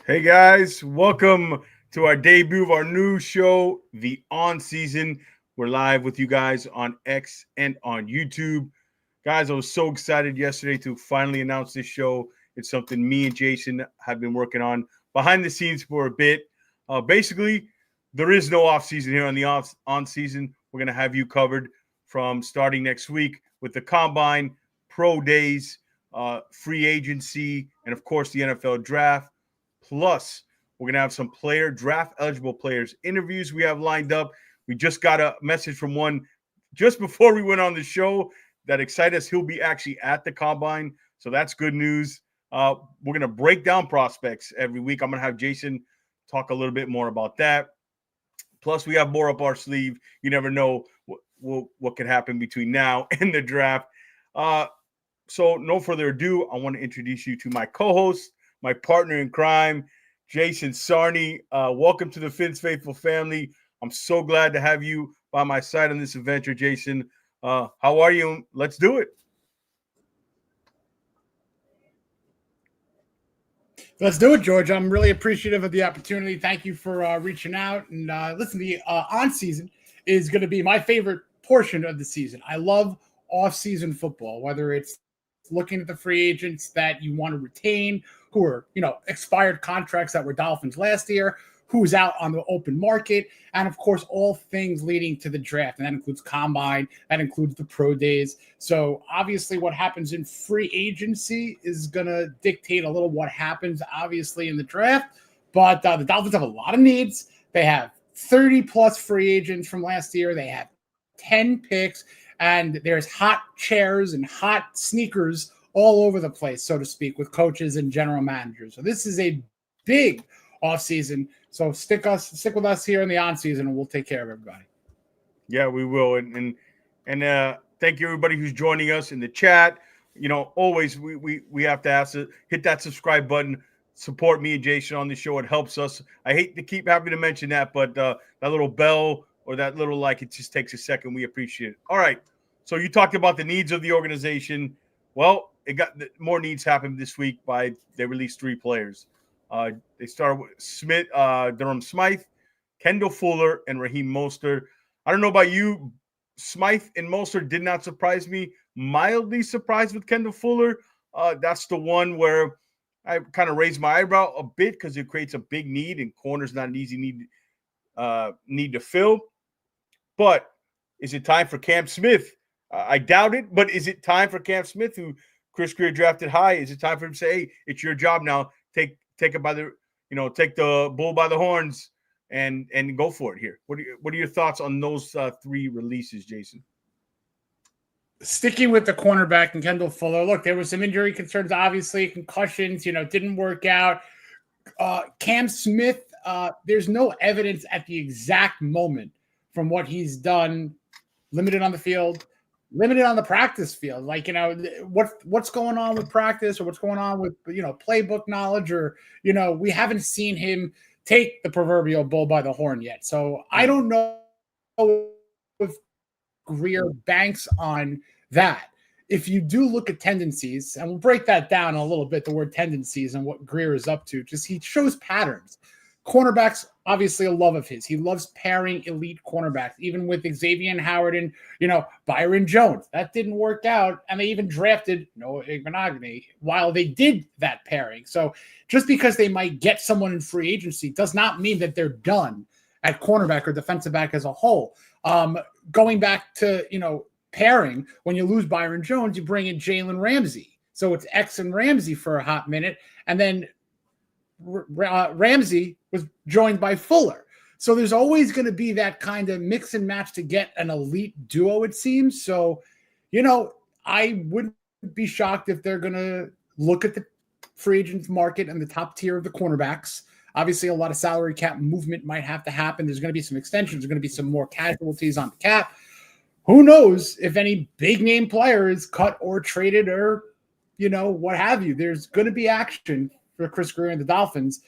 Hey guys, welcome to our debut of our new show, The On Season. We're live with you guys on X and on YouTube. Guys, I was so excited yesterday to finally announce this show. It's something me and Jason have been working on behind the scenes for a bit. Basically, there is no off season here on the on season. We're going to have you covered from starting next week with the combine, pro days, free agency, and of course the NFL draft. Plus, we're going to have some draft eligible players interviews we have lined up. We just got a message from one just before we went on the show that excited us. He'll be actually at the combine. So that's good news. We're going to break down prospects every week. I'm going to have Jason talk a little bit more about that. Plus, we have more up our sleeve. You never know what could happen between now and the draft. So no further ado, I want to introduce you to my co-host, my partner in crime, Jason Sarney. Welcome to the Fins Faithful family. I'm so glad to have you by my side on this adventure, Jason. How are you? Let's do it. Let's do it, George. I'm really appreciative of the opportunity. Thank you for reaching out. And listen, the on-season is going to be my favorite portion of the season. I love off-season football, whether it's looking at the free agents that you want to retain, who are, expired contracts that were Dolphins last year, who's out on the open market, and of course, all things leading to the draft. And that includes combine, that includes the pro days. So obviously what happens in free agency is going to dictate a little what happens, obviously, in the draft. But the Dolphins have a lot of needs. They have 30 plus free agents from last year. They have 10 picks, and there's hot chairs and hot sneakers all over the place, so to speak, with coaches and general managers. So this is a big offseason. So stick with us here in the on season, and we'll take care of everybody. Yeah, we will. And thank you everybody who's joining us in the chat. Always we have to hit that subscribe button. Support me and Jason on the show. It helps us. I hate to keep having to mention that, but that little bell or that little it just takes a second. We appreciate it. All right. So you talked about the needs of the organization. Well, more needs happened this week. They released 3 players. They started with Smith, Durham Smythe, Kendall Fuller, and Raheem Mostert. I don't know about you. Smythe and Mostert did not surprise me. Mildly surprised with Kendall Fuller. That's the one where I kind of raised my eyebrow a bit because it creates a big need, and corner's not an easy need to fill. But is it time for Cam Smith? I doubt it, but is it time for Cam Smith, who Chris Greer drafted high? Is it time for him to say, hey, it's your job now. Take it by the, take the bull by the horns and go for it here. What are your thoughts on those 3 releases, Jason? Sticking with the cornerback and Kendall Fuller, look, there was some injury concerns, obviously, concussions, didn't work out. Cam Smith, there's no evidence at the exact moment from what he's done, limited on the field, limited on the practice field. What's going on with practice, or what's going on with, playbook knowledge, or, we haven't seen him take the proverbial bull by the horn yet. So I don't know if Greer banks on that. If you do look at tendencies, and we'll break that down a little bit, the word tendencies and what Greer is up to, just he shows patterns. Cornerbacks, obviously a love of his. He loves pairing elite cornerbacks, even with Xavier Howard and, Byron Jones. That didn't work out, and they even drafted Noah Igbinoghene while they did that pairing. So just because they might get someone in free agency does not mean that they're done at cornerback or defensive back as a whole. Going back to, pairing, when you lose Byron Jones, you bring in Jalen Ramsey. So it's X and Ramsey for a hot minute, and then Ramsey was joined by Fuller. So there's always going to be that kind of mix and match to get an elite duo, it seems. So, I wouldn't be shocked if they're going to look at the free agents market and the top tier of the cornerbacks. Obviously, a lot of salary cap movement might have to happen. There's going to be some extensions. There's going to be some more casualties on the cap. Who knows if any big name player is cut or traded or, what have you. There's going to be action for Chris Greer and the Dolphins,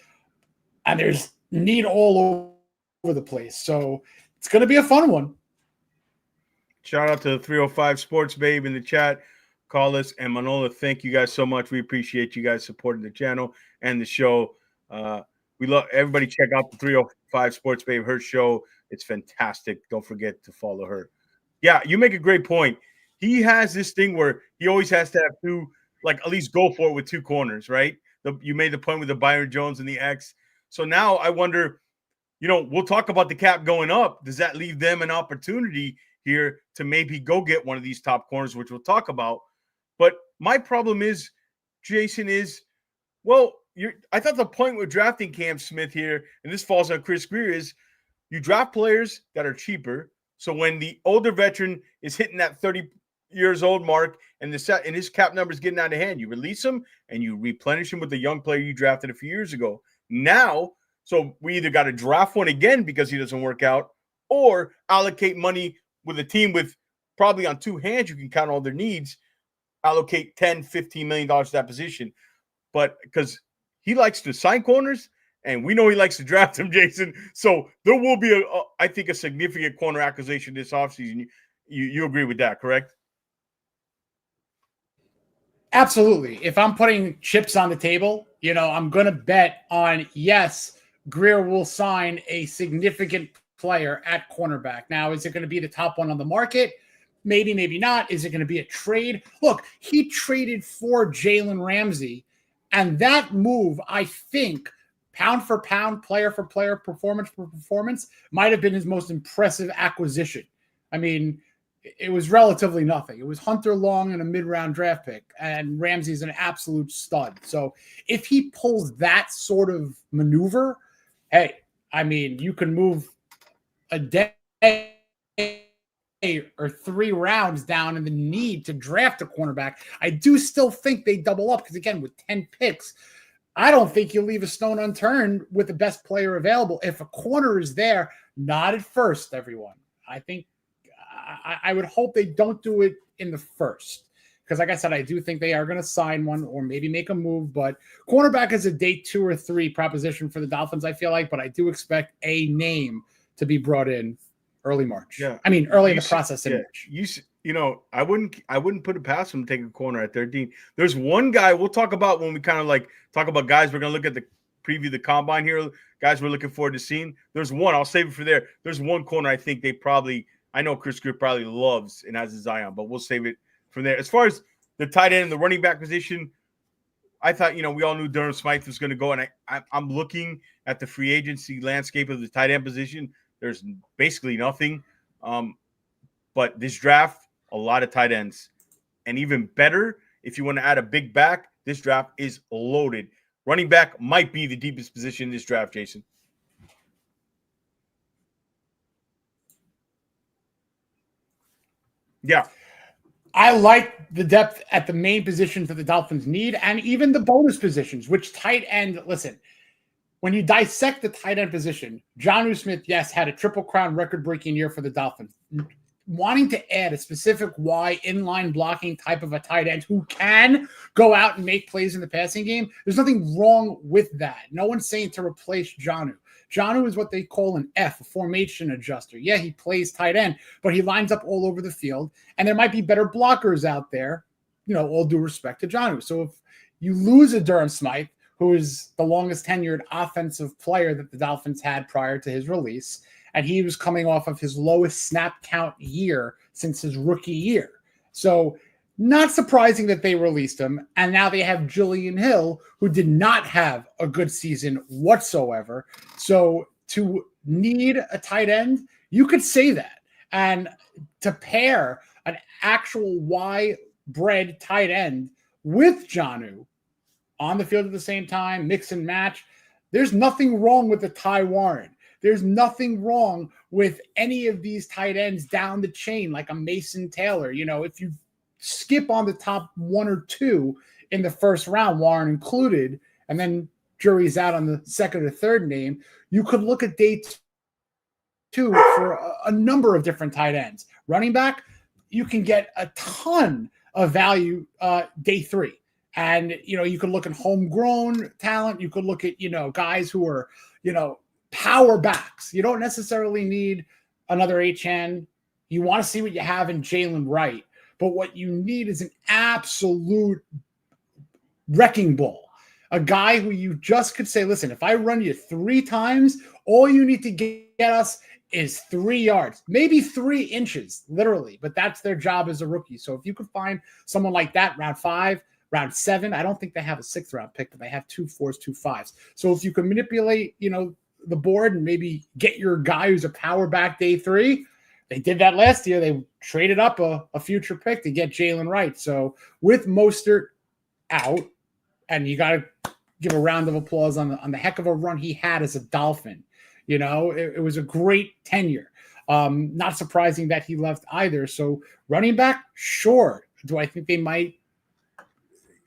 and there's need all over the place. So it's going to be a fun one. Shout out to 305 Sports Babe in the chat. Call us and Manola. Thank you guys so much. We appreciate you guys supporting the channel and the show. We love everybody. Check out the 305 Sports Babe, her show. It's fantastic. Don't forget to follow her. Yeah, you make a great point. He has this thing where he always has to have two, like at least go for it with two corners, right? You made the point with the Byron Jones and the X. So now I wonder, we'll talk about the cap going up. Does that leave them an opportunity here to maybe go get one of these top corners, which we'll talk about? But my problem is, Jason, I thought the point with drafting Cam Smith here, and this falls on Chris Greer, is you draft players that are cheaper. So when the older veteran is hitting that 30 years old mark and his cap number is getting out of hand, you release him and you replenish him with the young player you drafted a few years ago. Now, so we either got to draft one again because he doesn't work out, or allocate money with a team with probably on two hands you can count all their needs, allocate $10, $15 million to that position. But because he likes to sign corners, and we know he likes to draft them, Jason. So there will be, I think, a significant corner acquisition this offseason. You agree with that, correct? Absolutely. If I'm putting chips on the table, I'm going to bet on, yes, Greer will sign a significant player at cornerback. Now, is it going to be the top one on the market? Maybe, maybe not. Is it going to be a trade? Look, he traded for Jalen Ramsey, and that move, I think, pound for pound, player for player, performance for performance, might have been his most impressive acquisition. I mean, it was relatively nothing. It was Hunter Long and a mid-round draft pick, and Ramsey's an absolute stud. So if he pulls that sort of maneuver, hey, I mean, you can move a day or 3 rounds down in the need to draft a cornerback. I do still think they double up because, again, with 10 picks, I don't think you'll leave a stone unturned with the best player available. If a corner is there, not at first, everyone. I think I would hope they don't do it in the first. Because like I said, I do think they are going to sign one or maybe make a move. But cornerback is a day 2 or 3 proposition for the Dolphins, I feel like. But I do expect a name to be brought in early March. Yeah. I mean, early in the process in March. I wouldn't put it past him to take a corner at 13. There's one guy we'll talk about when we kind of like talk about guys. We're going to look at the preview the combine here. Guys we're looking forward to seeing. There's one. I'll save it for there. There's one corner I think I know Chris Greer probably loves and has his eye on, but we'll save it from there. As far as the tight end and the running back position, I thought, we all knew Durham Smythe was going to go, and I'm looking at the free agency landscape of the tight end position. There's basically nothing. But this draft, a lot of tight ends. And even better, if you want to add a big back, this draft is loaded. Running back might be the deepest position in this draft, Jason. Yeah. I like the depth at the main positions that the Dolphins need, and even the bonus positions, which tight end, listen, when you dissect the tight end position, Jonnu Smith, yes, had a Triple Crown record-breaking year for the Dolphins. Wanting to add a specific Y inline blocking type of a tight end who can go out and make plays in the passing game, there's nothing wrong with that. No one's saying to replace Jonnu. Jonnu is what they call an F, a formation adjuster. Yeah, he plays tight end, but he lines up all over the field, and there might be better blockers out there, all due respect to Jonnu. So if you lose a Durham Smythe, who is the longest tenured offensive player that the Dolphins had prior to his release, and he was coming off of his lowest snap count year since his rookie year. So not surprising that they released him. And now they have Julian Hill, who did not have a good season whatsoever. So to need a tight end, you could say that. And to pair an actual Y-bred tight end with Jonnu on the field at the same time, mix and match, there's nothing wrong with the Ty Warren. There's nothing wrong with any of these tight ends down the chain, like a Mason Taylor. If you skip on the top 1 or 2 in the first round, Warren included, and then jury's out on the second or third name, you could look at day 2 for a number of different tight ends. Running back, you can get a ton of value day 3. And, you could look at homegrown talent. You could look at, guys who are, power backs. You don't necessarily need another HN. You want to see what you have in Jalen Wright. But what you need is an absolute wrecking ball a guy who you just could say, listen, if I run you 3 times, all you need to get us is 3 yards, maybe 3 inches, literally. But that's their job as a rookie. So if you could find someone like that, round 5, round 7, I don't think they have a 6th round pick, but they have 2 4s, 2 5s. So if you can manipulate, the board and maybe get your guy who's a power back day 3, they did that last year. They traded up a future pick to get Jalen Wright. So with Mostert out, and you got to give a round of applause on the heck of a run he had as a Dolphin. It was a great tenure. Not surprising that he left either. So running back, sure. Do I think they might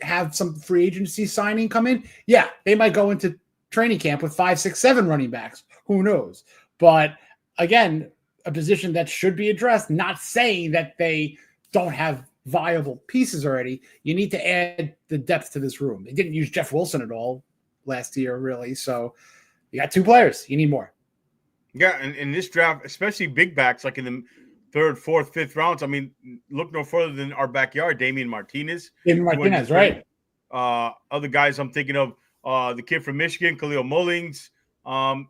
have some free agency signing come in? Yeah, they might go into training camp with 5, 6, 7 running backs. Who knows? But again, a position that should be addressed, not saying that they don't have viable pieces already. You need to add the depth to this room. They didn't use Jeff Wilson at all last year, really. So you got 2 players. You need more. Yeah, and in this draft, especially big backs, like in the 3rd, 4th, 5th rounds, I mean, look no further than our backyard, Damian Martinez. Right. Other guys I'm thinking of, the kid from Michigan, Khalil Mullings.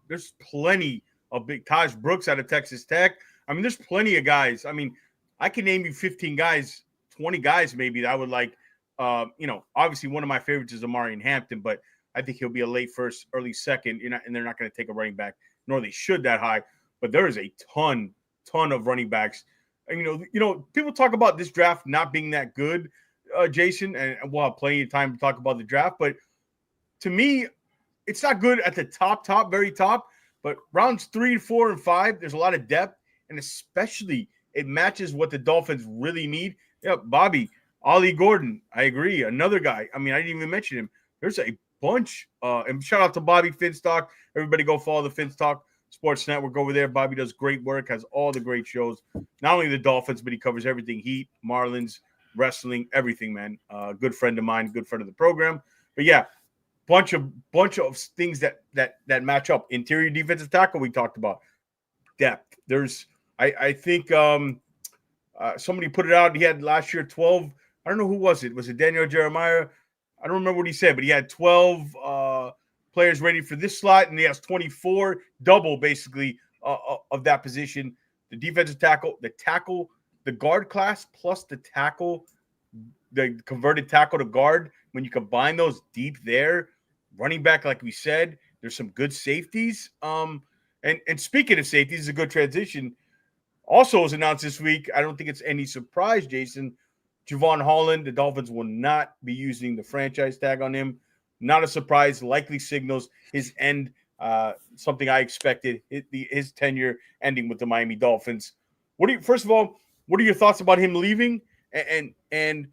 There's plenty of big Taj Brooks out of Texas Tech. I mean, there's plenty of guys. I mean, I can name you 15 guys, 20 guys maybe that I would like. Obviously one of my favorites is Amari Hampton, but I think he'll be a late 1st, early 2nd, and they're not going to take a running back, nor they should that high. But there is a ton of running backs. And, people talk about this draft not being that good, Jason, and we'll have plenty of time to talk about the draft. But to me, it's not good at the top, very top. But rounds 3, 4, and 5, there's a lot of depth, and especially it matches what the Dolphins really need. Yeah, Bobby, Ollie Gordon, I agree. Another guy. I mean, I didn't even mention him. There's a bunch. And shout out to Bobby Finstock. Everybody go follow the Finstock Sports Network over there. Bobby does great work, has all the great shows. Not only the Dolphins, but he covers everything. Heat, Marlins, wrestling, everything, man. Good friend of mine, good friend of the program. But yeah, bunch of things that match up. Interior defensive tackle we talked about. Depth. There's I think somebody put it out. He had last year 12. I don't know who was it. Was it Daniel Jeremiah? I don't remember what he said, but he had 12 players ready for this slot, and he has 24, double basically of that position. The defensive tackle, the guard class plus the tackle, the converted tackle to guard. When you combine those deep there, running back, like we said, there's some good safeties. And speaking of safeties, it's a good transition. Also was announced this week, I don't think it's any surprise, Jason, Javon Holland, the Dolphins will not be using the franchise tag on him. Not a surprise, likely signals his end, something I expected, his tenure ending with the Miami Dolphins. First of all, what are your thoughts about him leaving? And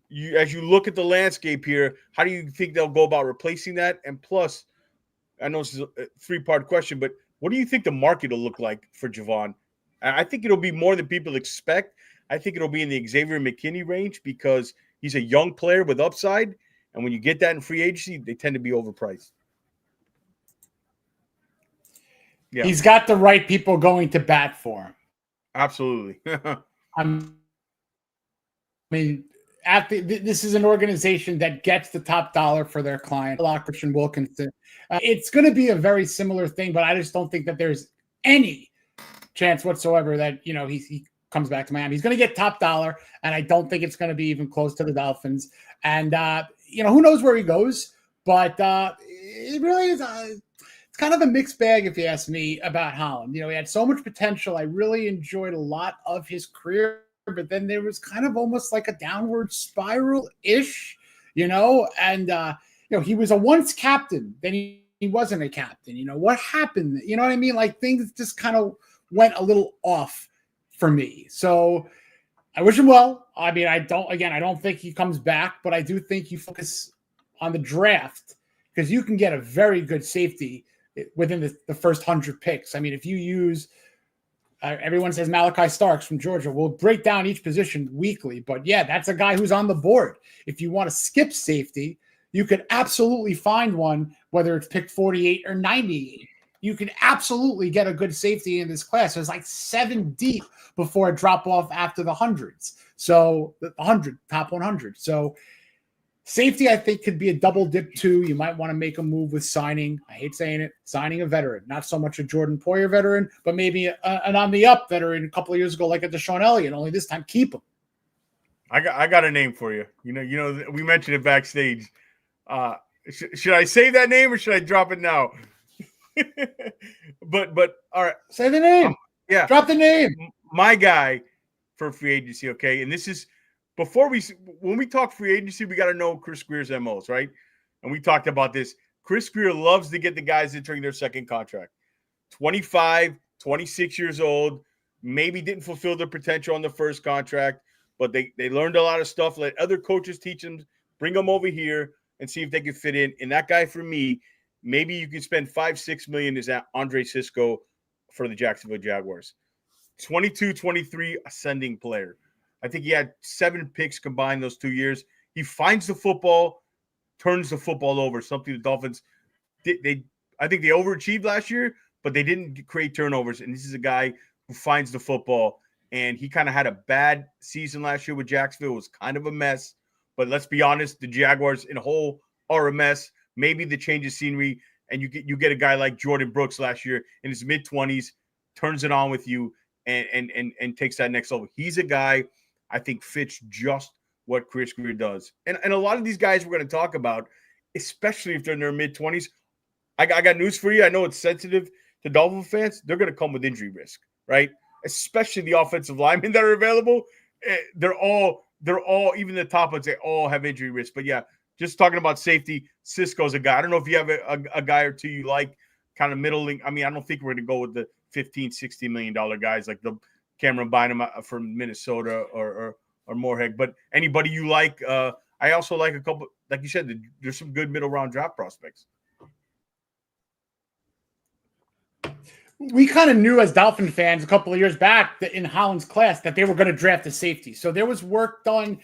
you, as you look at the landscape here, how do you think they'll go about replacing that? And plus, I know this is a 3-part question, but what do you think the market will look like for Javon? I think it'll be more than people expect. I think it'll be in the Xavier McKinney range because he's a young player with upside. And when you get that in free agency, they tend to be overpriced. Yeah. He's got the right people going to bat for him. Absolutely. This is an organization that gets the top dollar for their client. Christian Wilkinson. It's going to be a very similar thing, but I just don't think that there's any chance whatsoever that he comes back to Miami. He's going to get top dollar, and I don't think it's going to be even close to the Dolphins. And who knows where he goes? But it really is. It's kind of a mixed bag, if you ask me, about Holland. He had so much potential. I really enjoyed a lot of his career, but then there was kind of almost like a downward spiral-ish, and he was a once captain, then he wasn't a captain. What happened? You know what I mean? Like things just kind of went a little off for me. So I wish him well. I mean, I don't think he comes back, but I do think you focus on the draft because you can get a very good safety within the first 100 picks. I mean, if you use everyone says Malachi Starks from Georgia. We'll break down each position weekly, but yeah, that's a guy who's on the board. If you want to skip safety, you could absolutely find one, whether it's pick 48 or 98. You can absolutely get a good safety in this class. There's like 7 deep before a drop off after the hundreds. So the 100, top 100. So Safety, I think, could be a double dip too. You might want to make a move with signing. I hate saying it, signing a veteran, not so much a Jordan Poyer veteran, but maybe an on the up veteran a couple of years ago, like a Deshaun Elliott. Only this time, keep him. I got a name for you. You know, we mentioned it backstage. Should I say that name or should I drop it now? but all right, say the name. Yeah, drop the name. My guy for free agency, okay, and this is. When we talk free agency, we got to know Chris Greer's MOs, right? And we talked about this. Chris Greer loves to get the guys entering their second contract. 25, 26 years old, maybe didn't fulfill their potential on the first contract, but they learned a lot of stuff. Let other coaches teach them, bring them over here and see if they can fit in. And that guy, for me, maybe you can spend $5-6 million is at Andre Cisco for the Jacksonville Jaguars. 22, 23, ascending player. I think he had 7 picks combined those 2 years. He finds the football, turns the football over, something the Dolphins I think they overachieved last year, but they didn't create turnovers. And this is a guy who finds the football. And he kind of had a bad season last year with Jacksonville. It was kind of a mess. But let's be honest, the Jaguars in a whole are a mess. Maybe the change of scenery, and you get a guy like Jordan Brooks last year in his mid-20s, turns it on with you and takes that next level. He's a guy I think fits just what Chris Greer does. And a lot of these guys we're going to talk about, especially if they're in their mid-20s, I got news for you. I know it's sensitive to Dolphin fans. They're going to come with injury risk, right? Especially the offensive linemen that are available. They're all, even the top ones, they all have injury risk. But, yeah, just talking about safety, Cisco's a guy. I don't know if you have a guy or two you like, kind of middling. I mean, I don't think we're going to go with the $15-16 million guys like the Cameron Bynum from Minnesota or Moorhead, but anybody you like. I also like a couple, like you said, there's some good middle round draft prospects. We kind of knew as Dolphin fans a couple of years back that in Holland's class that they were going to draft a safety. So there was work done,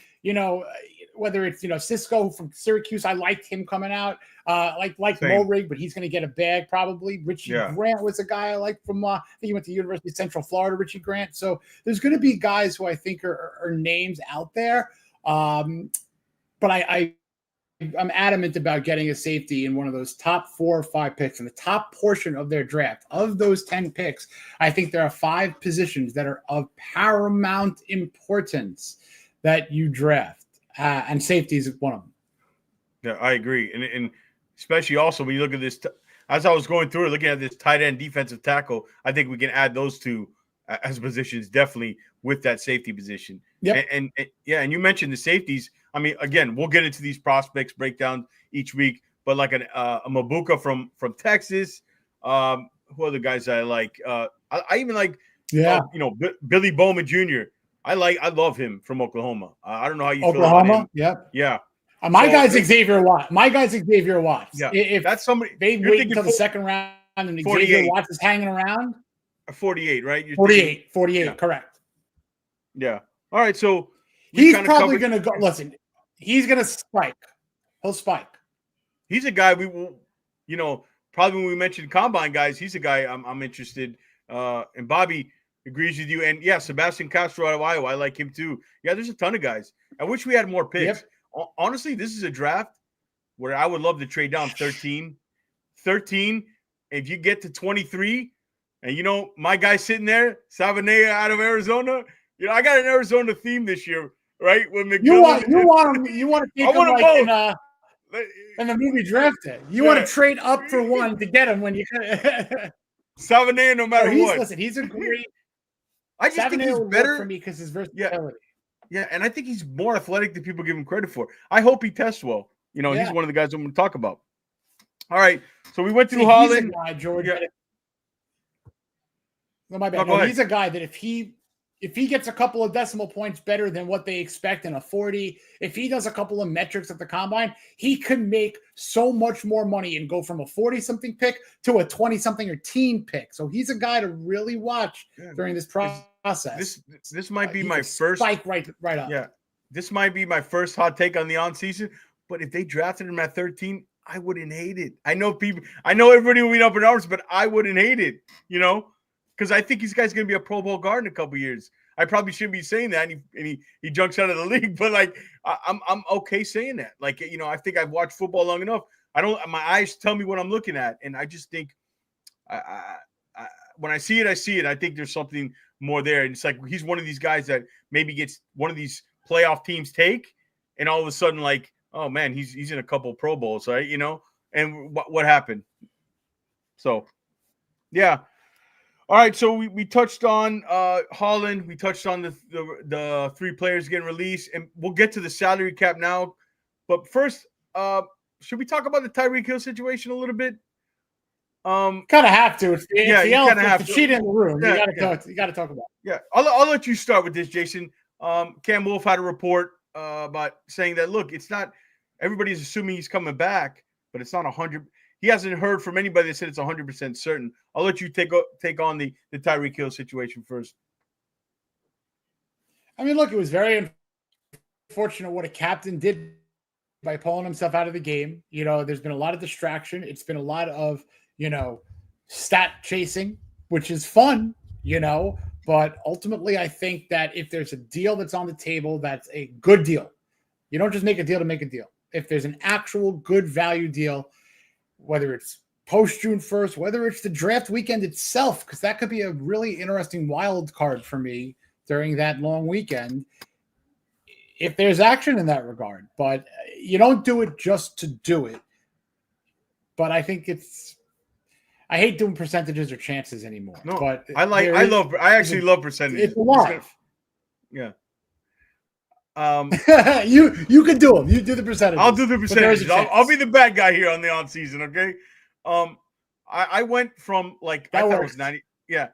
whether it's, Cisco from Syracuse, I liked him coming out, like Morig, but he's going to get a bag probably. Richie Grant was a guy I liked from, I think he went to University of Central Florida, Richie Grant. So there's going to be guys who I think are names out there. But I'm adamant about getting a safety in one of those top 4 or 5 picks in the top portion of their draft. Of those 10 picks, I think there are 5 positions that are of paramount importance that you draft. And safety is one of them. Yeah, I agree. And especially also when you look at this, as I was going through it, looking at this tight end defensive tackle, I think we can add those two as positions definitely with that safety position. Yep. And you mentioned the safeties. I mean, again, we'll get into these prospects breakdown each week, but like a Mabuka from Texas, who are the guys that I like? I even like, Billy Bowman Jr. I love him from Oklahoma. I don't know how you feel about him. Yeah. My guy's Xavier Watts. Yeah. If that's somebody they wait until the second round and Xavier Watts is hanging around. 48, right? 48, correct. Yeah. All right. So he's probably going to go. Listen, he's going to spike. He'll spike. He's a guy we will, probably when we mentioned combine guys, he's a guy I'm interested. And Bobby agrees with you. And Sebastian Castro out of Iowa, I like him too. Yeah, there's a ton of guys. I wish we had more picks. Yep. Honestly, this is a draft where I would love to trade down 13. If you get to 23, and my guy sitting there, Savanea out of Arizona. I got an Arizona theme this year, right? When you want to take him like in the movie Drafted. You want to trade up for one to get him when you Savanea, no matter what. Listen, he's a great. I just think he's better for me because his versatility. Yeah, and I think he's more athletic than people give him credit for. I hope he tests well. He's one of the guys I'm going to talk about. All right, so we went through Holland. He's a guy, George. No, my bad. No, he's a guy that if he gets a couple of decimal points better than what they expect in a 40, if he does a couple of metrics at the combine, he could make so much more money and go from a 40-something pick to a 20-something or teen pick. So he's a guy to really watch during this process. This might be my first spike right up. Yeah, this might be my first hot take on the on-season. But if they drafted him at 13, I wouldn't hate it. I know everybody will be up in arms, but I wouldn't hate it. Because I think this guy's going to be a Pro Bowl guard in a couple years. I probably shouldn't be saying that. And he junks out of the league. But like, I'm okay saying that. Like, I think I've watched football long enough. My eyes tell me what I'm looking at, and I just think, when I see it, I see it. I think there's something more there. And it's like he's one of these guys that maybe gets one of these playoff teams take, and all of a sudden, like, oh man, he's in a couple of Pro Bowls, right? And what happened? So, yeah. All right, so we touched on Holland. We touched on the 3 players getting released, and we'll get to the salary cap now. But first, should we talk about the Tyreek Hill situation a little bit? Kind of have to. It's the elephant, the cheat in the room. Yeah, you got to talk about it. Yeah, I'll let you start with this, Jason. Cam Wolf had a report about saying that, look, it's not everybody's assuming he's coming back, but it's not 100. He hasn't heard from anybody that said it's 100% certain. I'll let you take on the Tyreek Hill situation first. I mean, look, it was very unfortunate what a captain did by pulling himself out of the game. There's been a lot of distraction. It's been a lot of, stat chasing, which is fun, but ultimately I think that if there's a deal that's on the table, that's a good deal. You don't just make a deal to make a deal. If there's an actual good value deal, whether it's post June 1st, whether it's the draft weekend itself, because that could be a really interesting wild card for me during that long weekend, if there's action in that regard. But you don't do it just to do it. But I think I hate doing percentages or chances anymore. No, but I actually love percentages. It's alive. Yeah. You can do them. You do the percentages. I'll do the percentages. I'll be the bad guy here on the on season. Okay. I went from like I thought it was 90. Yeah.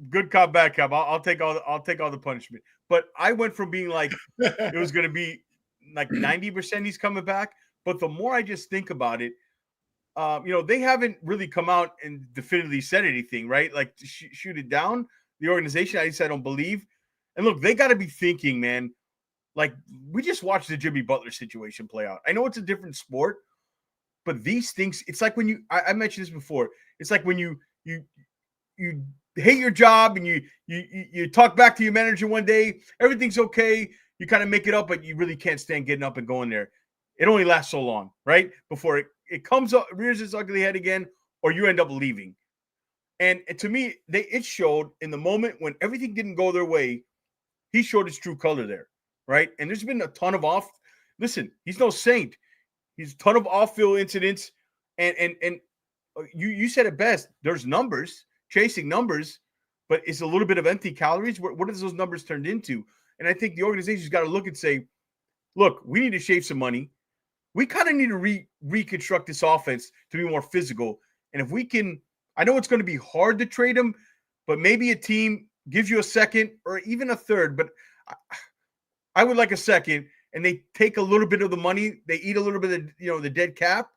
Good cop, bad cop. I'll take all the punishment. But I went from being like it was going to be like 90% he's coming back. But the more I just think about it, they haven't really come out and definitively said anything, right? Like to shoot it down. The organization, I don't believe. And look, they got to be thinking, man. Like we just watched the Jimmy Butler situation play out. I know it's a different sport, but these things, it's like when I mentioned this before. It's like when you hate your job and you talk back to your manager one day, everything's okay. You kind of make it up, but you really can't stand getting up and going there. It only lasts so long, right? Before it comes up, rears its ugly head again, or you end up leaving. And to me, it showed in the moment when everything didn't go their way, he showed his true color there, right? And there's been a ton of listen, he's no saint. He's a ton of off-field incidents. And you said it best. There's numbers, chasing numbers, but it's a little bit of empty calories. What has those numbers turned into? And I think the organization's got to look and say, look, we need to shave some money. We kind of need to reconstruct this offense to be more physical. And if we can, I know it's going to be hard to trade him, but maybe a team gives you a second or even a third. But I would like a second, and they take a little bit of the money. They eat a little bit of, the dead cap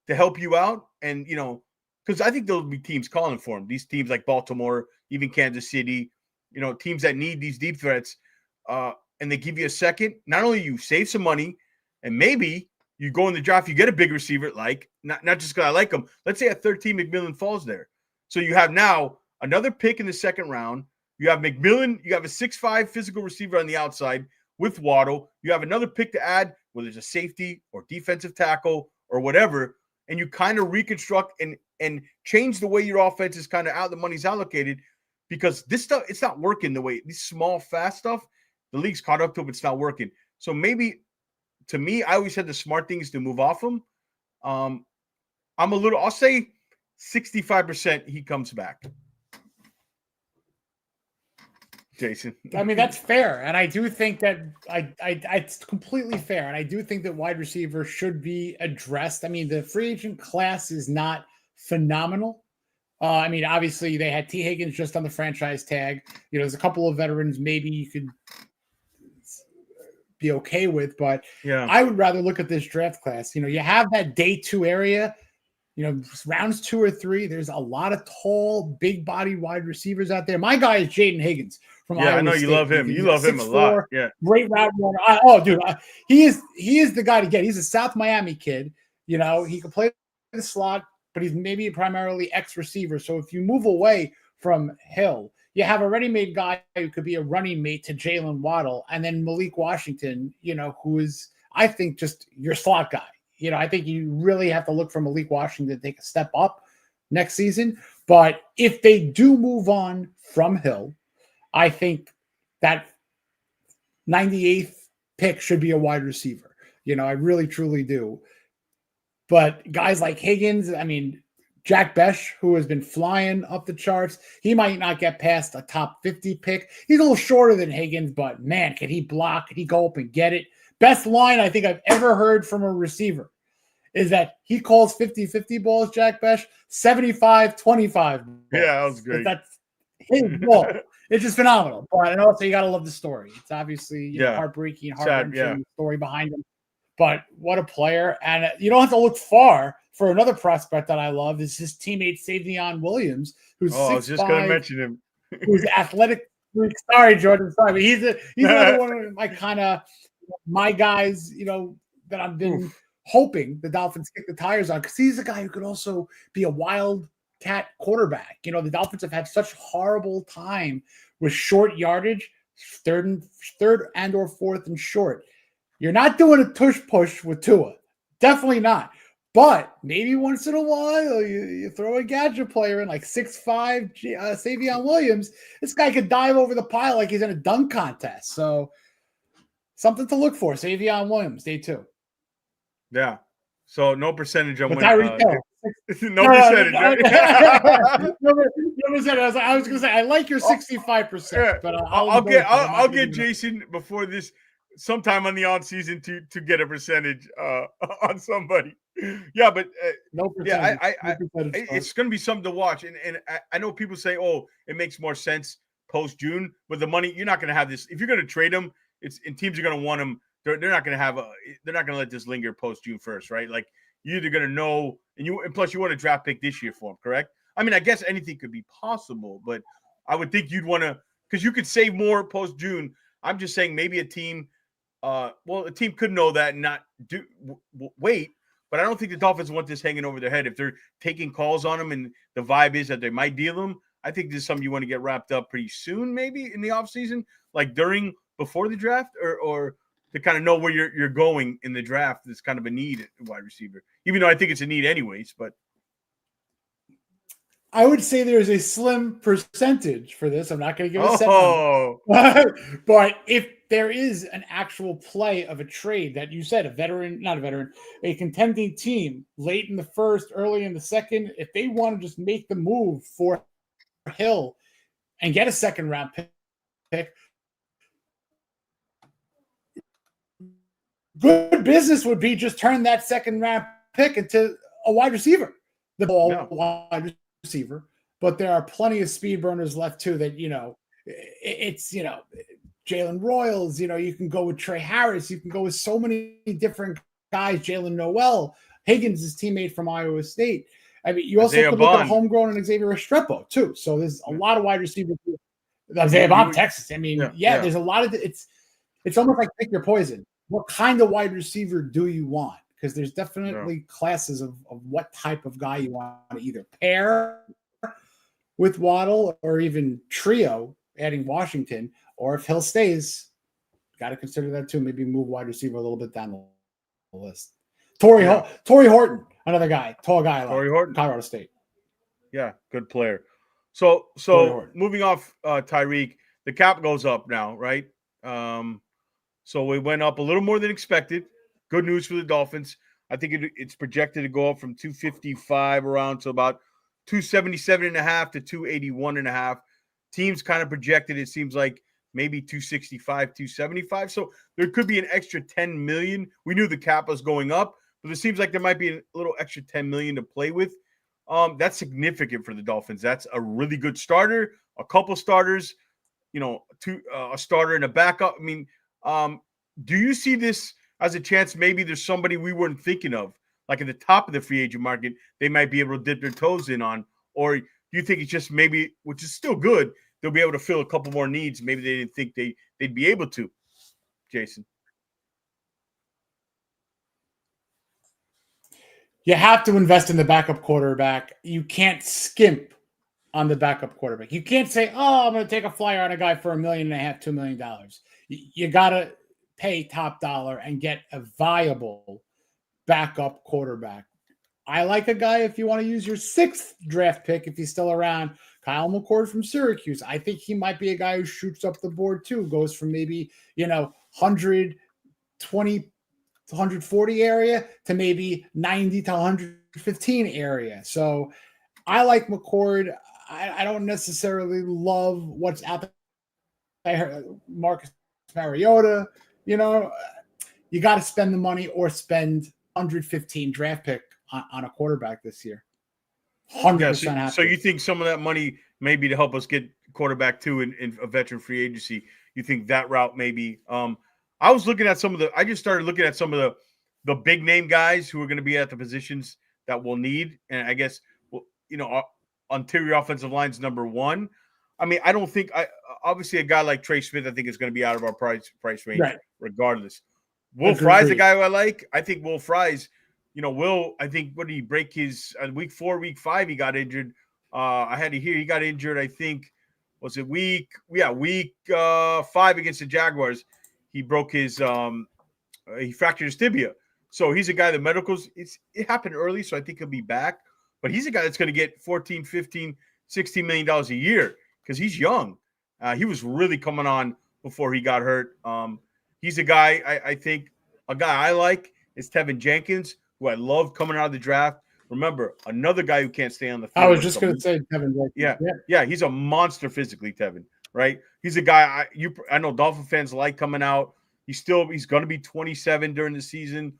to help you out. And, because I think there'll be teams calling for him. These teams like Baltimore, even Kansas City, teams that need these deep threats. And they give you a second. Not only you save some money, and maybe you go in the draft, you get a big receiver, like not just because I like him. Let's say at 13, McMillan falls there. So you have now another pick in the second round. You have McMillan. You have a 6'5" physical receiver on the outside with Waddle. You have another pick to add, whether it's a safety or defensive tackle or whatever, and you kind of reconstruct and change the way your offense is kind of out. The money's allocated because this stuff, it's not working the way these small, fast stuff. The league's caught up to it, but it's not working. So maybe, to me, I always said the smart thing is to move off him. I'll say 65% he comes back. Jason. I mean, that's fair. And I do think that it's completely fair. And I do think that wide receiver should be addressed. I mean, the free agent class is not phenomenal. I mean, obviously they had T. Higgins just on the franchise tag. There's a couple of veterans maybe you could be okay with, but yeah, I would rather look at this draft class. You have that day 2 area, rounds 2 or 3. There's a lot of tall, big body wide receivers out there. My guy is Jaden Higgins from Iowa I know State. You love him. You love him a lot. Yeah, great route runner. Dude, he is the guy to get. He's a South Miami kid. He can play the slot, but he's maybe primarily X receiver. So if you move away from Hill. You have a ready-made guy who could be a running mate to Jalen Waddle, and then Malik Washington, who is, I think, just your slot guy. I think you really have to look for Malik Washington to take a step up next season. But if they do move on from Hill, I think that 98th pick should be a wide receiver. I really, truly do. But guys like Higgins, Jack Besh, who has been flying up the charts, he might not get past a top 50 pick. He's a little shorter than Higgins, but man, can he block? Can he go up and get it? Best line I think I've ever heard from a receiver is that he calls 50-50 balls, Jack Besh, 75-25 balls. Yeah, that was great. That's his ball. It's just phenomenal. And also, you got to love the story. It's obviously heartbreaking, heart-wrenching story behind him. But what a player. And you don't have to look far for another prospect that I love is his teammate Savion Williams, who's 6'5", I was just going to mention him. Who's athletic. Sorry, Jordan. Sorry, but he's another one of my guys, that I've been hoping the Dolphins kick the tires on, because he's a guy who could also be a wildcat quarterback. The Dolphins have had such horrible time with short yardage, third and or fourth and short. You're not doing a tush push with Tua. Definitely not. But maybe once in a while, you throw a gadget player in, like 6'5", Savion Williams. This guy could dive over the pile like he's in a dunk contest. So something to look for. Savion Williams, day 2. Yeah. So no percentage on winning. No percentage. No percentage. I was going to say, I like your 65%, but I'll get Jason before this sometime on the on season to get a percentage on somebody. Yeah, but no percentage. It's going to be something to watch. And I know people say, oh, it makes more sense post June, but the money, you're not going to have this. If you're going to trade them, teams are going to want them. They're not going to they're not going to let this linger post June 1st, right? Like, you're either going to know, and plus you want a draft pick this year for him, correct? I guess anything could be possible, but I would think you'd want to, because you could save more post June. I'm just saying maybe a team, a team could know that and not wait. But I don't think the Dolphins want this hanging over their head. If they're taking calls on them and the vibe is that they might deal them, I think this is something you want to get wrapped up pretty soon, maybe in the offseason, like before the draft, or to kind of know where you're going in the draft. It's kind of a need at wide receiver, even though I think it's a need anyways. But I would say there's a slim percentage for this. I'm not going to give a set number. But if there is an actual play of a trade that you said, a contending team late in the first, early in the second, if they want to just make the move for Hill and get a second round pick, good business would be just turn that second round pick into a wide receiver. Wide receiver, but there are plenty of speed burners left too that, it's, Jalen Royals, you can go with Trey Harris. You can go with so many different guys, Jalen Noel, Higgins, his teammate from Iowa State. You also could look at homegrown and Xavier Restrepo too. So there's a lot of wide receivers. Isaiah Bond, Texas. There's a lot of it's almost like pick your poison. What kind of wide receiver do you want? Because there's definitely classes of what type of guy you want to either pair with Waddle or even trio, adding Washington, or if Hill stays, got to consider that too. Maybe move wide receiver a little bit down the list. Torrey Horton, another guy, tall guy. Torrey Horton, Colorado State. Yeah, good player. So moving off Tyreek, the cap goes up now, right? So we went up a little more than expected. Good news for the Dolphins. I think it's projected to go up from 255 around to about 277.5 to 281.5. Teams kind of projected, it seems like, maybe 265, 275. So there could be an extra 10 million. We knew the cap was going up, but it seems like there might be a little extra 10 million to play with. That's significant for the Dolphins. That's a really good starter, a couple starters, a starter and a backup. Do you see this as a chance? Maybe there's somebody we weren't thinking of, like at the top of the free agent market, they might be able to dip their toes in on, or do you think it's just maybe, which is still good, they'll be able to fill a couple more needs maybe they didn't think they'd be able to? Jason. You have to invest in the backup quarterback. You can't skimp on the backup quarterback. You can't say, "Oh, I'm going to take a flyer on a guy for $1.5 million, $2 million." You got to pay top dollar and get a viable backup quarterback. I like a guy, if you want to use your 6th draft pick, if he's still around, Kyle McCord from Syracuse. I think he might be a guy who shoots up the board too, goes from maybe, 120 to 140 area to maybe 90 to 115 area. So I like McCord. I don't necessarily love what's out there. Marcus Mariota, you got to spend the money or spend 115 draft pick on a quarterback this year. 100% happy. So you think some of that money maybe to help us get quarterback too in a veteran free agency? You think that route maybe? I was looking at I just started looking at some of the big name guys who are going to be at the positions that we'll need, and I guess interior offensive line's number one. I mean, I don't think obviously a guy like Trey Smith, I think is going to be out of our price range, right, regardless. Will Fry's a guy who I like. I think Will Fry's. I think, what did he break his week 4, week 5? He got injured. I had to hear he got injured. I think, was it week 5 against the Jaguars? He broke his, he fractured his tibia. So he's a guy that medicals, it happened early, so I think he'll be back. But he's a guy that's going to get $14, $15, $16 million a year because he's young. He was really coming on before he got hurt. He's a guy, I think, a guy I like is Tevin Jenkins, who I love coming out of the draft. Remember, another guy who can't stay on the field. I was just going to say Tevin Jenkins. Yeah, he's a monster physically, Tevin, right? He's a guy I know Dolphin fans like coming out. He's going to be 27 during the season.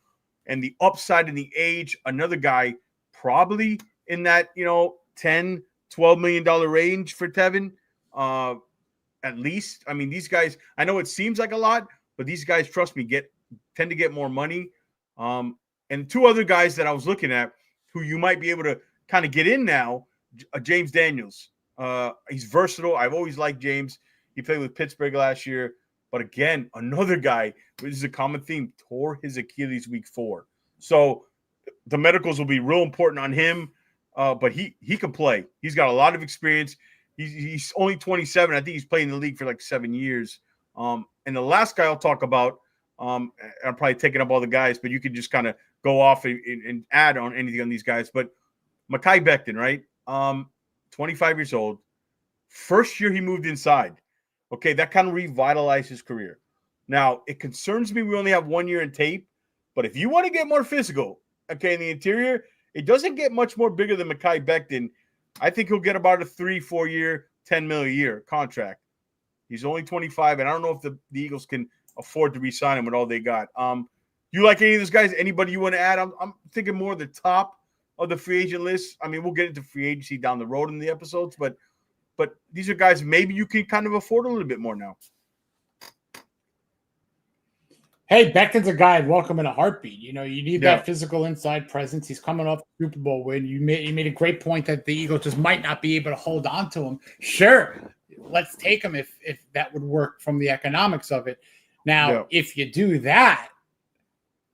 And the upside in the age, another guy probably in that, $10, $12 million range for Tevin, at least. I mean, these guys, I know it seems like a lot, but these guys, trust me, tend to get more money. And 2 other guys that I was looking at who you might be able to kind of get in now, James Daniels. He's versatile. I've always liked James. He played with Pittsburgh last year. But again, another guy, which is a common theme, tore his Achilles week 4. So the medicals will be real important on him. But he can play. He's got a lot of experience. He's only 27. I think he's played in the league for like 7 years. And the last guy I'll talk about, I'm probably taking up all the guys, but you can just kind of go off and add on anything on these guys. But Mekhi Becton, right? 25 years old. First year he moved inside. Okay, that kind of revitalized his career. Now, it concerns me we only have 1 year in tape, but if you want to get more physical, okay, in the interior, it doesn't get much more bigger than Mekhi Becton. I think he'll get about a 3-4 year, $10 million a year contract. He's only 25, and I don't know if the Eagles can afford to re-sign him with all they got. You like any of those guys? Anybody you want to add? I'm thinking more the top of the free agent list. I mean, we'll get into free agency down the road in the episodes, but these are guys maybe you can kind of afford a little bit more now. Hey, Becton's a guy I'd welcome in a heartbeat. You need that physical inside presence. He's coming off a Super Bowl win. You made a great point that the Eagles just might not be able to hold on to him. Sure, let's take him if that would work from the economics of it. Now, if you do that,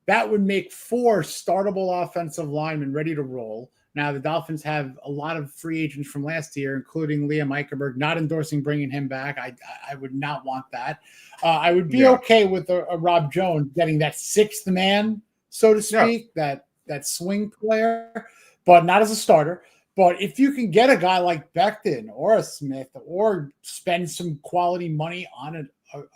that would make 4 startable offensive linemen ready to roll. Now, the Dolphins have a lot of free agents from last year, including Liam Eichenberg, not endorsing bringing him back. I would not want that. I would be okay with a Rob Jones getting that 6th man, so to speak, that swing player, but not as a starter. But if you can get a guy like Becton or a Smith or spend some quality money on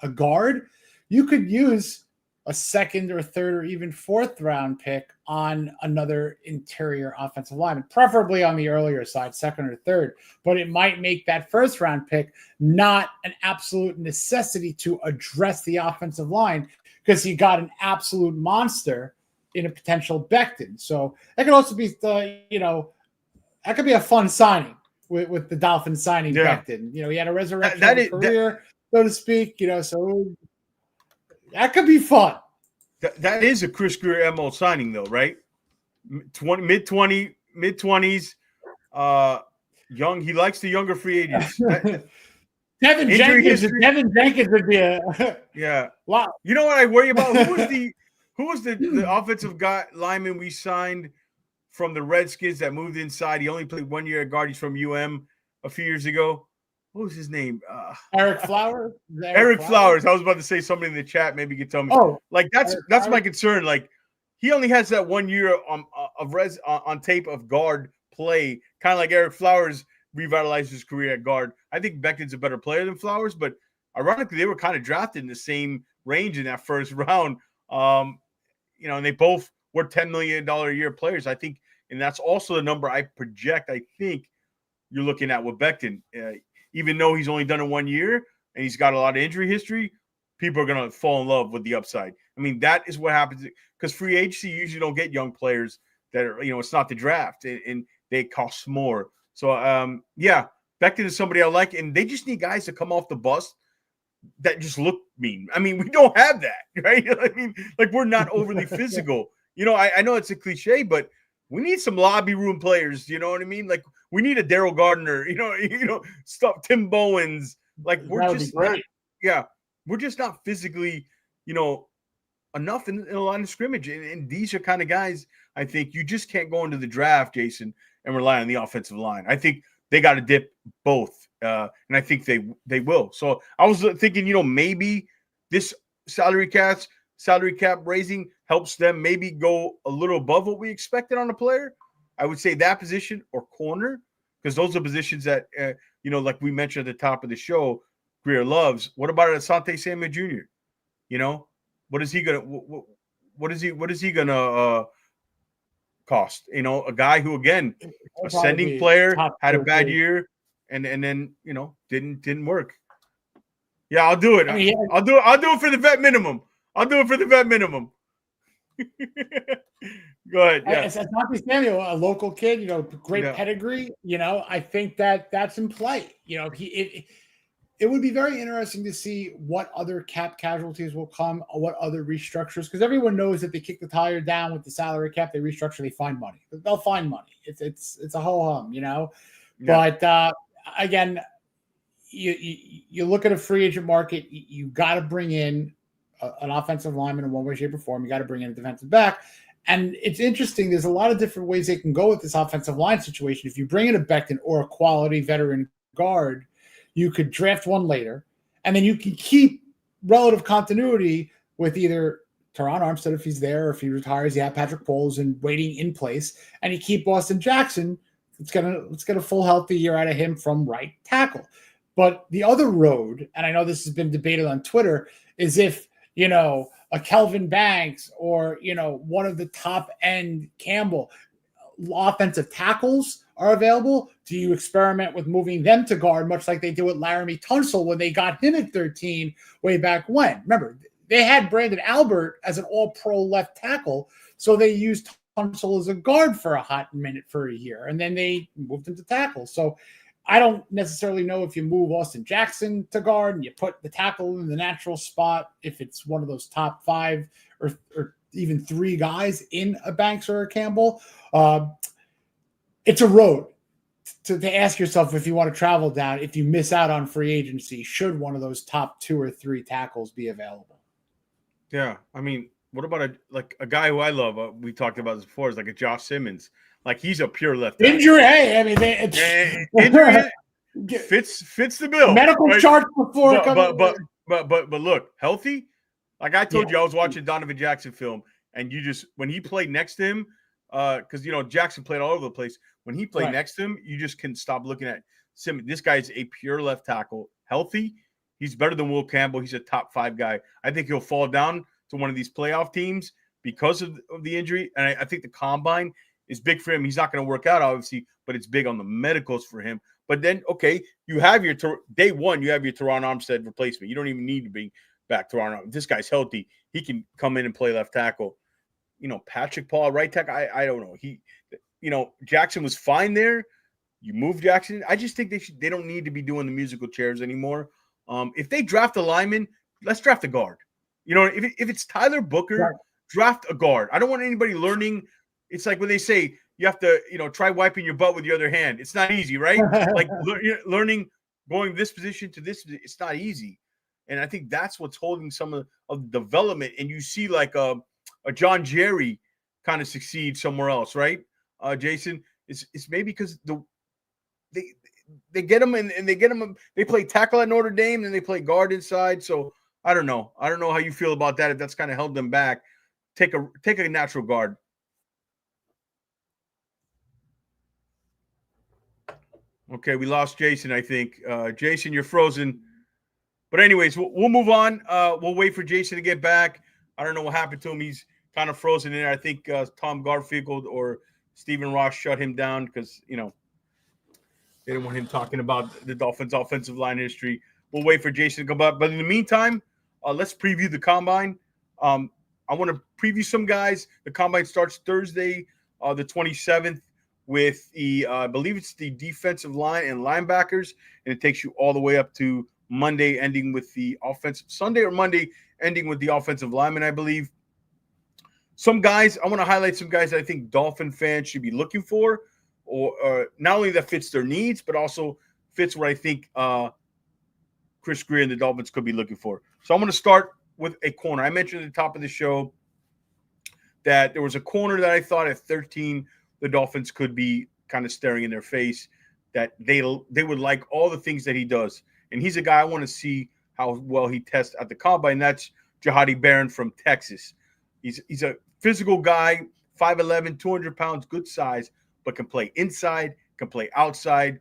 a guard, you could use a 2nd or 3rd or even 4th round pick on another interior offensive lineman, preferably on the earlier side, 2nd or 3rd. But it might make that 1st round pick not an absolute necessity to address the offensive line because you got an absolute monster in a potential Becton. So that could also be that could be a fun signing with the Dolphins signing Becton. He had a resurrection career, so to speak. So that could be fun. That is a Chris Greer MO signing, though, right? Mid-20s, young. He likes the younger free agents. Tevin Jenkins would be a wow. You know what I worry about? Who was the offensive lineman we signed from the Redskins that moved inside? He only played 1 year at guard. He's from UM. a few years ago. What was his name? Eric Flowers. Eric Flowers. I was about to say somebody in the chat. Maybe you could tell me. Oh, like that's my concern. Like he only has that 1 year on tape of guard play, kind of like Eric Flowers revitalized his career at guard. I think Becton's a better player than Flowers, but ironically, they were kind of drafted in the same range in that first round. And they both were $10 million a year players. I think, and that's also the number I project. I think you're looking at with Becton. Even though he's only done it 1 year and he's got a lot of injury history, people are going to fall in love with the upside. I mean, that is what happens because free agency usually don't get young players that are, it's not the draft and they cost more. So, Becton is somebody I like, and they just need guys to come off the bus that just look mean. I mean, we don't have that, right? I mean, like we're not overly physical. I know it's a cliche, but we need some lobby room players. You know what I mean? Like we need a Daryl Gardner. Stuff Tim Bowens. Like we're just we're just not physically, enough in a line of scrimmage. And these are kind of guys. I think you just can't go into the draft, Jason, and rely on the offensive line. I think they got to dip both. And I think they will. So I was thinking, maybe this salary cap raising helps them maybe go a little above what we expected on a player. I would say that position or corner, because those are positions that, like we mentioned at the top of the show, Greer loves. What about Asante Samuel Jr.? What is he gonna? What is he gonna cost? A guy who again, ascending player, had a bad year. And then didn't work. Yeah, I'll do it. I'll do it for the vet minimum. Go ahead. Yeah, it's not Samuel, a local kid. Great pedigree. I think that's in play. It would be very interesting to see what other cap casualties will come, or what other restructures, because everyone knows that they kick the tire down with the salary cap, they restructure, they find money. They'll find money. It's a ho hum, Yeah. But again, you look at a free agent market, you got to bring in an offensive lineman in one way, shape, or form. You got to bring in a defensive back. And it's interesting. There's a lot of different ways they can go with this offensive line situation. If you bring in a Becton or a quality veteran guard, you could draft one later, and then you can keep relative continuity with either Teron Armstead if he's there, or if he retires, you have Patrick Bowles and waiting in place, and you keep Austin Jackson. Let's get a full healthy year out of him from right tackle. But the other road, and I know this has been debated on Twitter, is if, a Kelvin Banks or, one of the top end Campbell offensive tackles are available, do you experiment with moving them to guard, much like they did with Laramie Tunsil when they got him at 13 way back when? Remember, they had Brandon Albert as an all-pro left tackle, so they used Tunsil as a guard for a hot minute for a year, and then they moved him to tackle. So I don't necessarily know if you move Austin Jackson to guard and you put the tackle in the natural spot, if it's one of those top 5 or even 3 guys in a Banks or a Campbell. It's a road to ask yourself if you want to travel down, if you miss out on free agency, should one of those top 2 or 3 tackles be available? Yeah, I mean, what about a guy who I love? We talked about this before. Is like a Josh Simmons. Like he's a pure left tackle. Injury. Hey, I mean, injury fits the bill. Medical chart before. But look, healthy. Like I told you, I was watching Donovan Jackson film, and when he played next to him, because Jackson played all over the place. When he played next to him, you just couldn't stop looking at Simmons. This guy's a pure left tackle, healthy. He's better than Will Campbell. He's a top 5 guy. I think he'll fall down to one of these playoff teams because of the injury. And I think the combine is big for him. He's not going to work out, obviously, but it's big on the medicals for him. But then, okay, you have your day one, you have your Teron Armstead replacement. You don't even need to bring back Teron Armstead. This guy's healthy. He can come in and play left tackle. Patrick Paul, right tackle. I don't know. Jackson was fine there. You move Jackson. I just think they don't need to be doing the musical chairs anymore. If they draft a lineman, let's draft a guard. If it's Tyler Booker, draft a guard. I don't want anybody learning. It's like when they say you have to, try wiping your butt with your other hand. It's not easy, right? Like learning going this position to this, it's not easy. And I think that's what's holding some of the development. And you see like a John Jerry kind of succeed somewhere else, right? Jason, it's maybe because they get him and they get him. They play tackle at Notre Dame and they play guard inside. So I don't know. I don't know how you feel about that. If that's kind of held them back, take a natural guard. Okay, we lost Jason. I think Jason, you're frozen. But anyways, we'll move on. We'll wait for Jason to get back. I don't know what happened to him. He's kind of frozen in there. I think Tom Garfield or Stephen Ross shut him down because they didn't want him talking about the Dolphins' offensive line history. We'll wait for Jason to come back. But in the meantime, let's preview the Combine. I want to preview some guys. The Combine starts Thursday, the 27th, with I believe it's the defensive line and linebackers, and it takes you all the way up to Monday, ending with the offensive Sunday or Monday, ending with the offensive lineman, I believe. Some guys, I want to highlight some guys that I think Dolphin fans should be looking for, or not only that fits their needs, but also fits what I think Chris Greer and the Dolphins could be looking for. So I'm going to start with a corner. I mentioned at the top of the show that there was a corner that I thought at 13 the Dolphins could be kind of staring in their face, that they would like all the things that he does. And he's a guy I want to see how well he tests at the Combine. That's Jahadi Barron from Texas. He's a physical guy, 5'11", 200 pounds, good size, but can play inside, can play outside,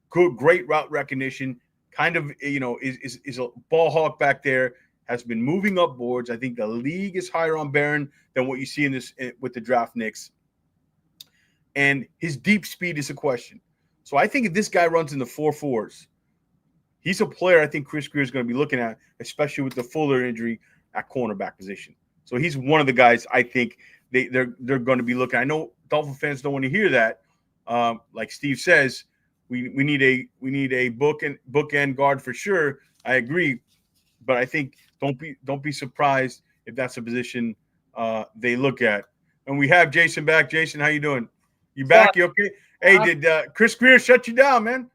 great route recognition, kind of, is a ball hawk back there, has been moving up boards. I think the league is higher on Barron than what you see with the draft Knicks. And his deep speed is a question. So I think if this guy runs in the 4.4s, he's a player I think Chris Greer is going to be looking at, especially with the Fuller injury at cornerback position. So he's one of the guys I think they're going to be looking. I know Dolphin fans don't want to hear that. Like Steve says, we need a bookend guard for sure. I agree, but I think don't be surprised if that's a position they look at. And we have Jason back. Jason, how you doing? You back? You okay? Hey, did Chris Greer shut you down, man?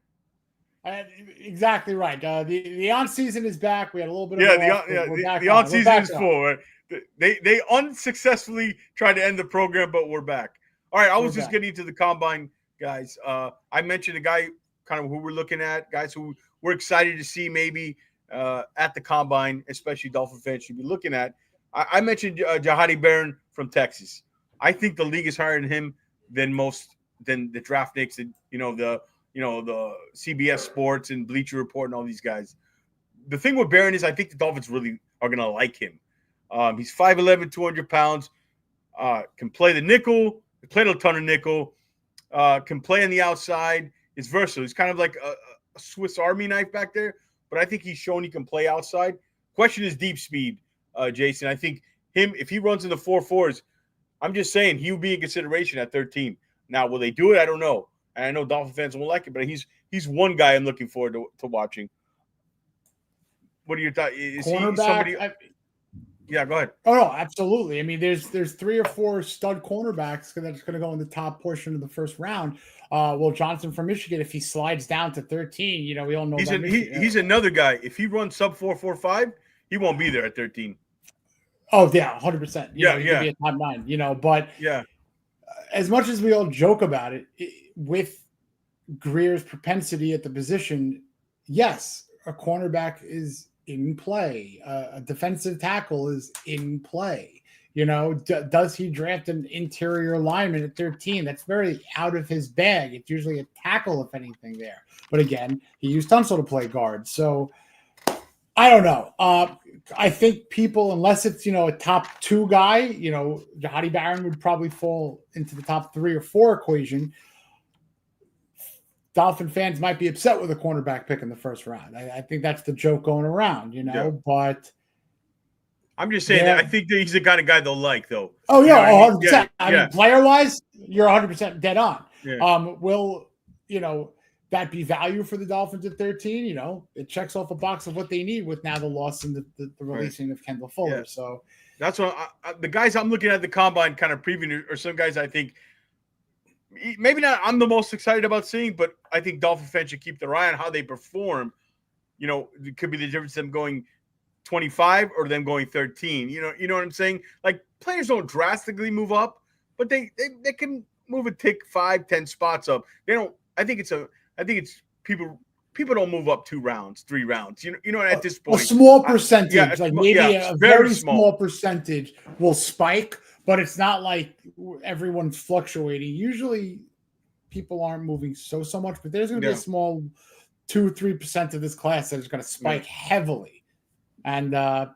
Exactly right. The on season is back. We had a little bit of the on season is full. Right? They unsuccessfully tried to end the program, but we're back. All right, I was just getting to the Combine, guys. I mentioned a guy kind of who we're looking at, guys who we're excited to see maybe at the Combine, especially Dolphin fans should be looking at. I mentioned Jahadi Barron from Texas. I think the league is higher than him than the draft Knicks and the CBS Sports and Bleacher Report and all these guys. The thing with Barron is I think the Dolphins really are going to like him. He's 5'11", 200 pounds, can play the nickel, played a ton of nickel, can play on the outside. He's versatile. He's kind of like a Swiss Army knife back there, but I think he's shown he can play outside. Question is deep speed, Jason. I think if he runs in the 4.4s, I'm just saying he would be in consideration at 13. Now, will they do it? I don't know. And I know Dolphin fans won't like it, but he's one guy I'm looking forward to watching. What are your thoughts? Is cornerback? He somebody? Yeah, go ahead. Oh no, absolutely. I mean, there's 3 or 4 stud cornerbacks that's going to go in the top portion of the first round. Will Johnson from Michigan, if he slides down to 13, we all know he's another guy. If he runs sub 4.45, he won't be there at 13. Oh yeah, 100%. He could be a top 9. But yeah. As much as we all joke about it, with Greer's propensity at the position, yes, a cornerback is in play. A defensive tackle is in play. Does he draft an interior lineman at 13? That's very out of his bag. It's usually a tackle, if anything, there. But again, he used Tunsil to play guard. So I don't know. I think people, unless it's, a top 2 guy, Jahadi Barron would probably fall into the top 3 or 4 equation. Dolphin fans might be upset with a cornerback pick in the first round. I think that's the joke going around, but I'm just saying that I think that he's the kind of guy they'll like, though. Oh, yeah, 100%. I mean, player-wise, you're 100% dead on. Yeah. Will that be value for the Dolphins at 13? It checks off a box of what they need with now the loss and the releasing of Kendall Fuller. Yeah. So that's what the guys I'm looking at the Combine kind of previewing are some guys I think maybe not I'm the most excited about seeing, but I think Dolphin fans should keep their eye on how they perform. It could be the difference them going 25 or them going 13. You know what I'm saying? Like, players don't drastically move up, but they can move a tick 5-10 spots up. They don't. I think it's a I think it's people don't move up 2 rounds, 3 rounds. You know, at this point, a small percentage, maybe a very small small percentage will spike, but it's not like everyone's fluctuating. Usually, people aren't moving so much, but there's going to be a small 2-3% of this class that is going to spike heavily, and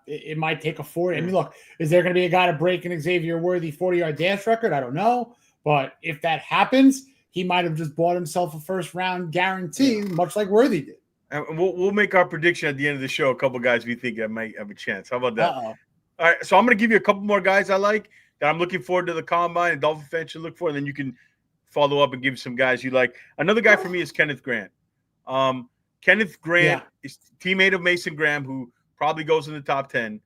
it might take a 40. I mean, look, is there going to be a guy to break an Xavier Worthy 40-yard dash record? I don't know, but if that happens, he might have just bought himself a first-round guarantee, much like Worthy did. And we'll make our prediction at the end of the show. A couple guys we think that might have a chance. How about that? Uh-oh. All right, so I'm going to give you a couple more guys I like that I'm looking forward to the combine and Dolphin fans should look for, and then you can follow up and give some guys you like. Another guy for me is Kenneth Grant. Kenneth Grant is teammate of Mason Graham, who probably goes in the top 10.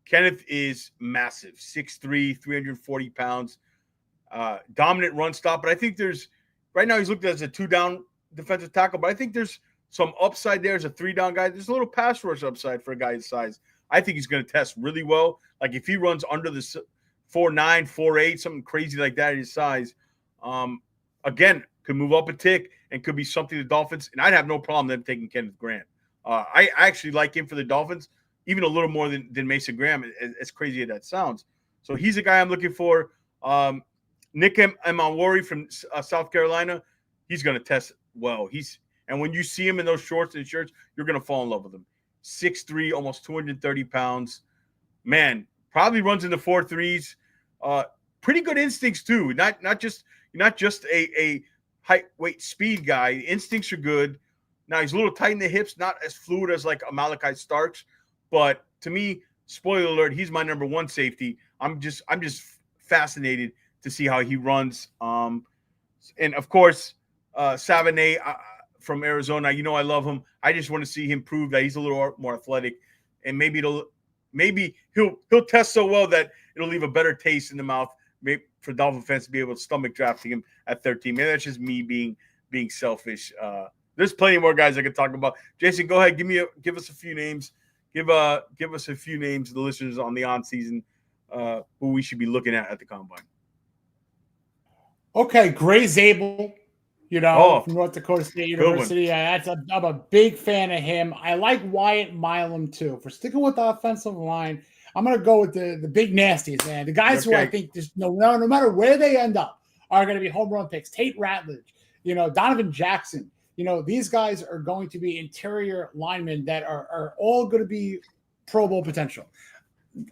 Kenneth is massive, 6'3", 340 pounds, dominant run stop. But I think right now he's looked at as a 2-down defensive tackle, but I think there's some upside there as a 3-down guy. There's a little pass rush upside for a guy his size. I think he's going to test really well. Like if he runs under the 4'9", 4'8", something crazy like that at his size, again, could move up a tick and could be something the Dolphins, and I'd have no problem them taking Kenneth Grant. I actually like him for the Dolphins, even a little more than Mason Graham, as crazy as that sounds. So he's a guy I'm looking for. Nick Emanwori from South Carolina, he's going to test well. And when you see him in those shorts and shirts, you're going to fall in love with him. 6'3", almost 230 pounds. Man, probably runs in the 4.3s. Pretty good instincts too. Not just a height, weight, speed guy. Instincts are good. Now he's a little tight in the hips, not as fluid as like Malachi Starks, but to me, spoiler alert, he's my number 1 safety. I'm just fascinated to see how he runs. And of course, Sarney from Arizona, I love him. I just want to see him prove that he's a little more athletic, and maybe he'll test so well that it'll leave a better taste in the mouth for Dolphin fans to be able to stomach drafting him at 13. Maybe that's just me being selfish. There's plenty more guys I could talk about. Jason, go ahead. Give us a few names. Give us a few names of the listeners on the on-season who we should be looking at the combine. Okay, Gray Zabel, from North Dakota State University. I'm a big fan of him. I like Wyatt Milam too. If we're sticking with the offensive line, I'm going to go with the big nasties, man. The guys who I think just no matter where they end up are going to be home run picks. Tate Ratledge, Donovan Jackson. These guys are going to be interior linemen that are all going to be Pro Bowl potential.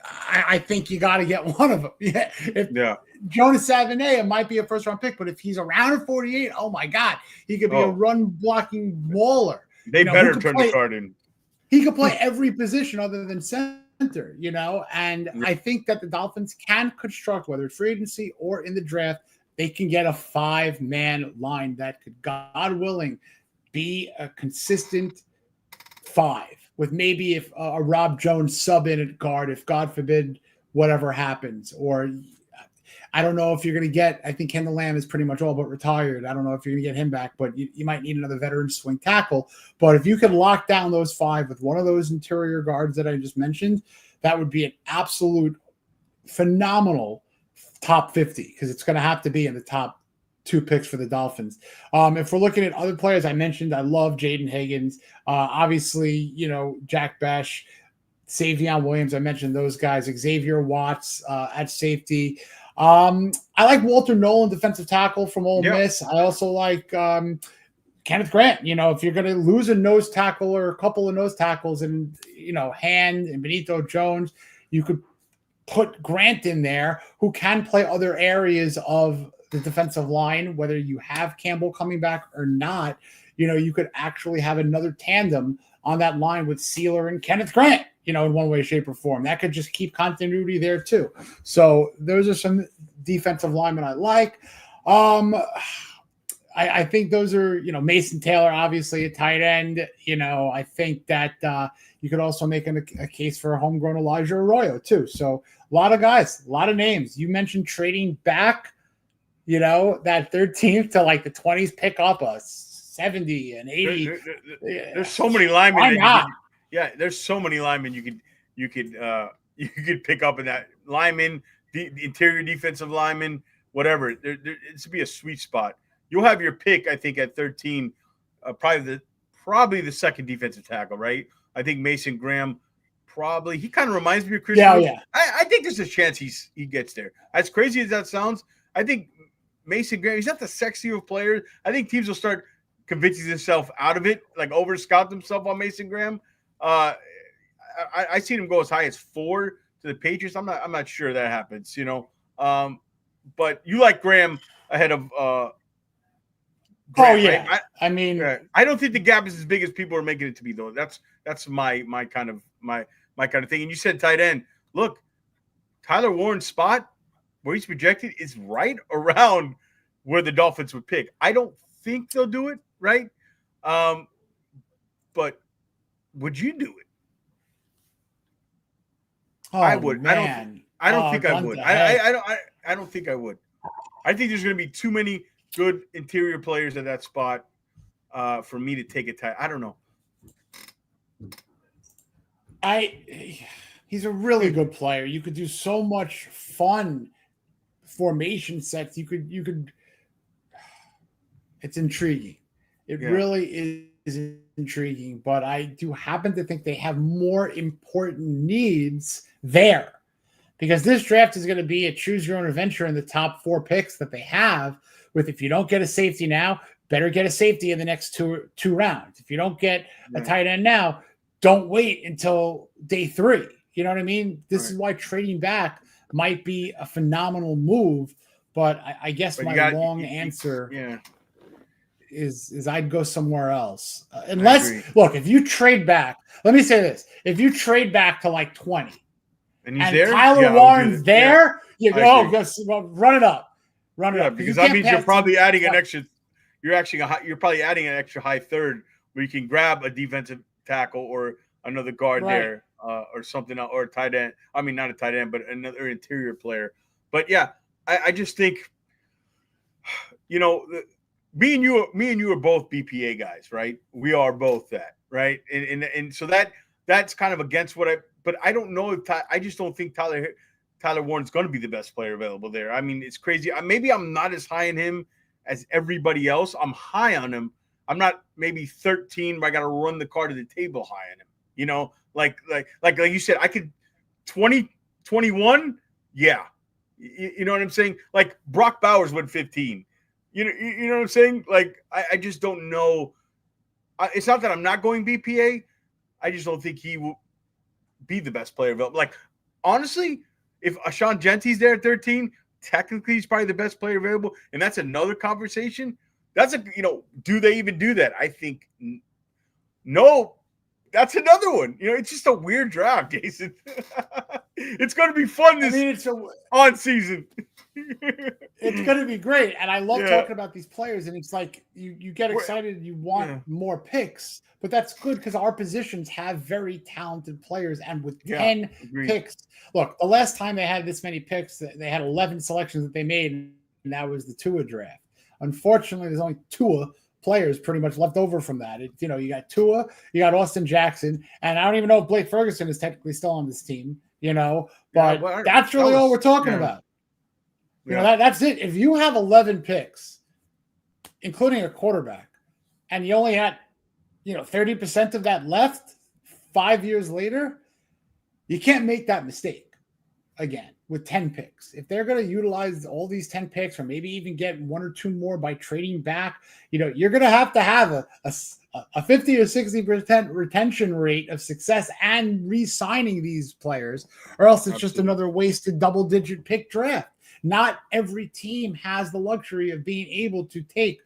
I think you got to get one of them. Jonas Savaiinaea might be a first-round pick, but if he's around at 48, oh my God, he could be a run-blocking mauler. They better turn the card in. He could play every position other than center, and I think that the Dolphins can construct, whether it's free agency or in the draft, they can get a 5-man line that could, God willing, be a consistent 5 with maybe if a Rob Jones sub in at guard, if God forbid whatever happens. Or I don't know if you're going to get, I think Kendall Lamb is pretty much all but retired. I don't know if you're going to get him back, but you might need another veteran swing tackle. But if you could lock down those 5 with one of those interior guards that I just mentioned, that would be an absolute phenomenal top 50, because it's going to have to be in the top 2 picks for the Dolphins. If we're looking at other players, I mentioned I love Jaden Higgins. Obviously, Jack Bash, Savion Williams, I mentioned those guys. Xavier Watts at safety. I like Walter Nolan, defensive tackle from Ole Miss. I also like Kenneth Grant. If you're going to lose a nose tackle or a couple of nose tackles and, Hand and Benito Jones, you could put Grant in there, who can play other areas of the defensive line, whether you have Campbell coming back or not. You could actually have another tandem on that line with Sealer and Kenneth Grant, in one way, shape, or form. That could just keep continuity there too. So those are some defensive linemen I like. I think those are, Mason Taylor, obviously a tight end. I think that you could also make a case for a homegrown Elijah Arroyo too. So a lot of guys, a lot of names. You mentioned trading back, that 13th to like the 20s, pick up a 70 and 80. There's so many linemen. Why not? There's so many linemen you could pick up in that lineman, the interior defensive lineman, whatever. It's to be a sweet spot. You'll have your pick, I think, at 13 probably the second defensive tackle, right? I think Mason Graham he kind of reminds me of Chris. Yeah. I think there's a chance he gets there. As crazy as that sounds, I think Mason Graham, he's not the sexiest of players. I think teams will start convincing themselves out of it, like over scout themselves on Mason Graham. I seen him go as high as 4 to the Patriots. I'm not sure that happens, but you like Graham ahead of Graham, yeah. Right? I don't think the gap is as big as people are making it to be, though. That's my kind of thing. And you said tight end. Look, Tyler Warren's spot where he's projected is right around where the Dolphins would pick. I don't think they'll do it, right? But would you do it? Oh, I would. Man. I don't think I would. I don't think I would. I think there's going to be too many good interior players at that spot for me to take a tight. I don't know. He's a really good player. You could do so much fun formation sets. You could. It's intriguing. It really is intriguing. But I do happen to think they have more important needs there, because this draft is going to be a choose your own adventure in the top 4 picks that they have. With, if you don't get a safety now, better get a safety in the next two rounds. If you don't get a tight end now, don't wait until day 3. You know what I mean? This is why trading back might be a phenomenal move. But I guess my answer is I'd go somewhere else. Unless, look, if you trade back, let me say this. If you trade back to like 20 and there? Tyler Warren's there, you go, run it up. Run it up. Because that means you're probably adding an extra – you're probably adding an extra high third where you can grab a defensive tackle or another guard there or something, or a tight end. I mean, not a tight end, but another interior player. But, yeah, I just think, me and you are both BPA guys, right? We are both that, right? And so that's kind of against but I don't know if I just don't think Tyler Warren's going to be the best player available there. I mean, it's crazy. Maybe I'm not as high on him as everybody else. I'm high on him. I'm not maybe 13, but I got to run the card to the table high on him. Like you said, I could 20, 21. Yeah. You know what I'm saying? Like Brock Bowers went 15. You know what I'm saying? Like, I just don't know. It's not that I'm not going BPA. I just don't think he will be the best player available. Like, honestly, if Ashawn Genty's there at 13, technically he's probably the best player available. And that's another conversation. Do they even do that? I think no. That's another one. It's just a weird draft, Jason. It's going to be fun on season. It's going to be great. And I love talking about these players. And it's like you get excited. You want more picks. But that's good because our positions have very talented players. And with 10 picks, look, the last time they had this many picks, they had 11 selections that they made. And that was the Tua draft. Unfortunately, there's only Tua players pretty much left over from that. You got Tua, you got Austin Jackson, and I don't even know if Blake Ferguson is technically still on this team, but that's really all we're talking about. That's it. If you have 11 picks, including a quarterback, and you only had, 30% of that left 5 years later, you can't make that mistake again with 10 picks. If they're going to utilize all these 10 picks, or maybe even get 1 or 2 more by trading back, you're going to have a 50 or 60% retention rate of success and re-signing these players, or else it's just another wasted double-digit pick draft. Not every team has the luxury of being able to take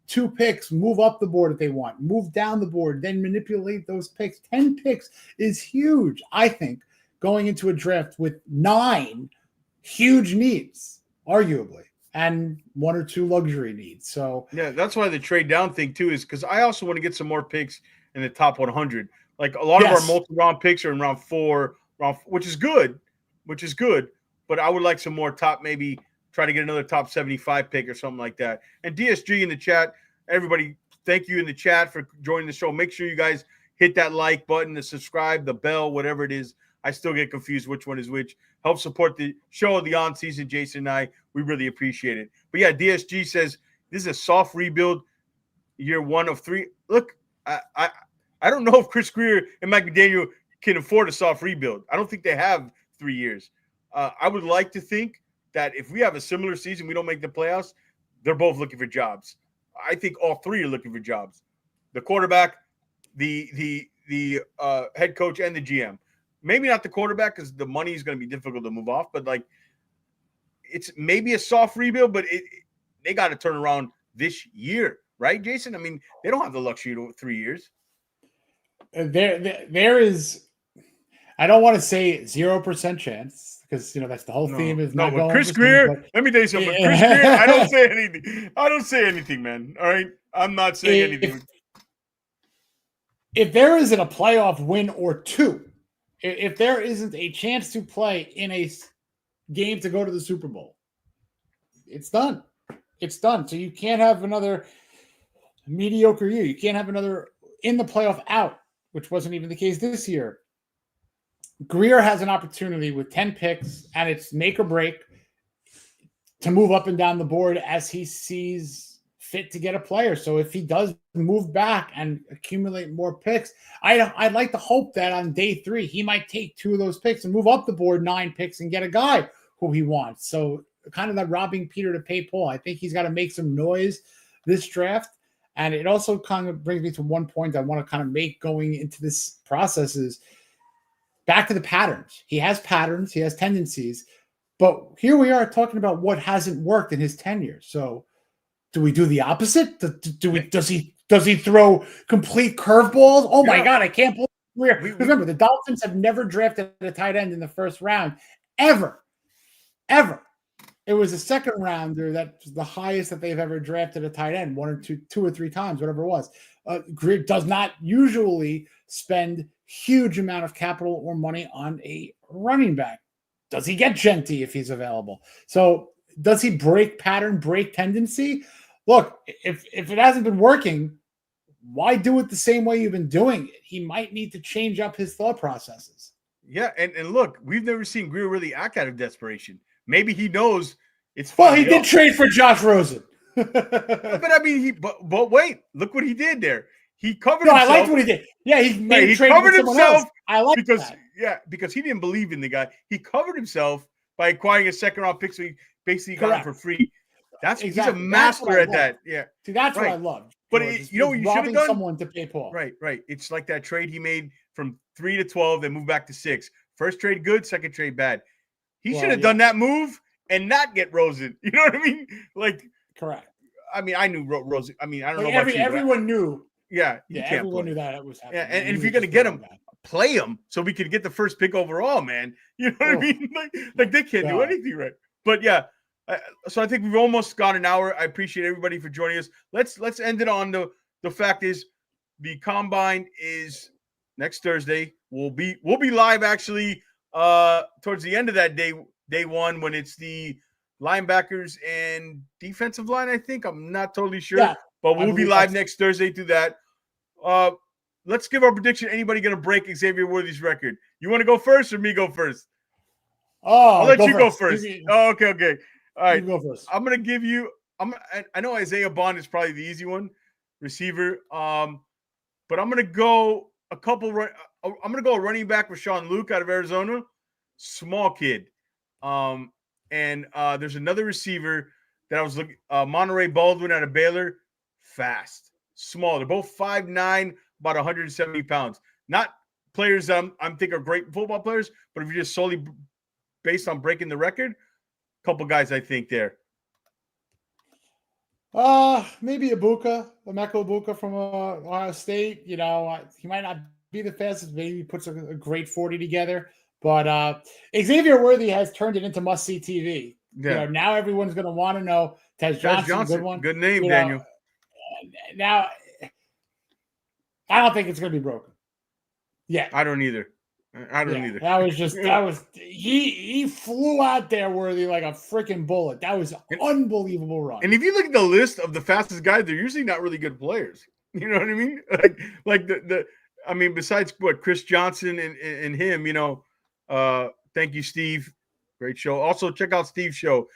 2 picks, move up the board if they want, move down the board, then manipulate those picks. 10 picks is huge, I think, going into a draft with 9 huge needs, arguably, and 1 or 2 luxury needs. So that's why the trade down thing too is because I also want to get some more picks in the top 100. Like a lot of our multi-round picks are in round 4, which is good. But I would like some more top, maybe try to get another top 75 pick or something like that. And DSG in the chat, everybody, thank you in the chat for joining the show. Make sure you guys hit that like button, the subscribe, the bell, whatever it is. I still get confused which one is which. Help support the show, the on-season, Jason and I. We really appreciate it. But, DSG says this is a soft rebuild. year 1 of 3. Look, I don't know if Chris Greer and Mike McDaniel can afford a soft rebuild. I don't think they have 3 years. I would like to think that if we have a similar season, we don't make the playoffs, they're both looking for jobs. I think all 3 are looking for jobs. The quarterback, the head coach, and the GM. Maybe not the quarterback because the money is going to be difficult to move off, but like it's maybe a soft rebuild, but they got to turn around this year, right, Jason? I mean, they don't have the luxury of 3 years. There is, I don't want to say 0% chance because that's the whole theme is not going. Chris Greer, let me tell you something. Yeah. Chris Greer, I don't say anything. I don't say anything, man. All right, I'm not saying anything. If there isn't a playoff win or 2, if there isn't a chance to play in a game to go to the Super Bowl, it's done. It's done. So you can't have another mediocre year. You can't have another in the playoff out, which wasn't even the case this year. Greer has an opportunity with 10 picks, and it's make or break to move up and down the board as he sees fit to get a player. So if he does move back and accumulate more picks, I'd like to hope that on day 3, he might take 2 of those picks and move up the board 9 picks and get a guy who he wants. So kind of that robbing Peter to pay Paul. I think he's got to make some noise this draft. And it also kind of brings me to one point I want to kind of make going into this process is back to the patterns. He has patterns, he has tendencies, but here we are talking about what hasn't worked in his tenure. So do we do the opposite? Does he throw complete curveballs? Oh my God, I can't believe it. Remember, the Dolphins have never drafted a tight end in the first round, ever. It was a second rounder that's the highest that they've ever drafted a tight end, 1 or 2 or 3 times, whatever it was. Greer does not usually spend huge amount of capital or money on a running back. Does he get Genty if he's available? So does he break pattern, break tendency? Look, if it hasn't been working, why do it the same way you've been doing it? He might need to change up his thought processes. Yeah, and look, we've never seen Greer really act out of desperation. Maybe he knows it's. Well, he did trade for Josh Rosen. But I mean, but wait, look what he did there. He covered himself. I liked what he did. Yeah, he covered himself. I like because he didn't believe in the guy. He covered himself by acquiring a second-round pick, so he basically got him for free. That's exactly. He's a master at that. Yeah. See, that's what I love. But you know what you should have done? Someone to pay Paul. Right. It's like that trade he made from 3 to 12, then moved back to 6. First trade good, second trade bad. He should have done that move and not get Rosen. You know what I mean? Like, correct. I mean, I knew Rosen. I mean, I don't know. Everyone knew. Yeah, everyone knew that it was happening. Yeah, and if you're gonna get him, play him so we could get the first pick overall, man. You know what I mean? Like they can't do anything right. But yeah, so I think we've almost got an hour. I appreciate everybody for joining us. Let's end it on the fact is the combine is next Thursday. We'll be live actually towards the end of that day 1 when it's the linebackers and defensive line. I think I'm not totally sure. Yeah. But we'll be live next Thursday through that. Let's give our prediction. Anybody going to break Xavier Worthy's record? You want to go first or me go first? Oh, I'll let you go first. Oh, okay. All right. You go first. I'm going to give you I know Isaiah Bond is probably the easy one, receiver. But I'm going to go I'm going to go a running back with Sean Luke out of Arizona. Small kid. And there's another receiver that I was looking Monterey Baldwin out of Baylor. Fast, small. They're both 5'9", about 170 pounds. Not players that I'm thinking are great football players, but if you're just solely based on breaking the record, a couple guys I think there. Maybe Emeka Egbuka from Ohio State. You know, he might not be the fastest. Maybe he puts a great 40 together. But Xavier Worthy has turned it into must-see TV. Yeah. You know, now everyone's going to want to know. Tez Johnson, good one. Good name, Daniel. Now, I don't think it's going to be broken. Yeah, I don't either. That was he flew out there Worthy like a freaking bullet. That was an unbelievable run. And if you look at the list of the fastest guys, they're usually not really good players. You know what I mean? Like besides what Chris Johnson and him, you know. Thank you, Steve. Great show. Also, check out Steve's show.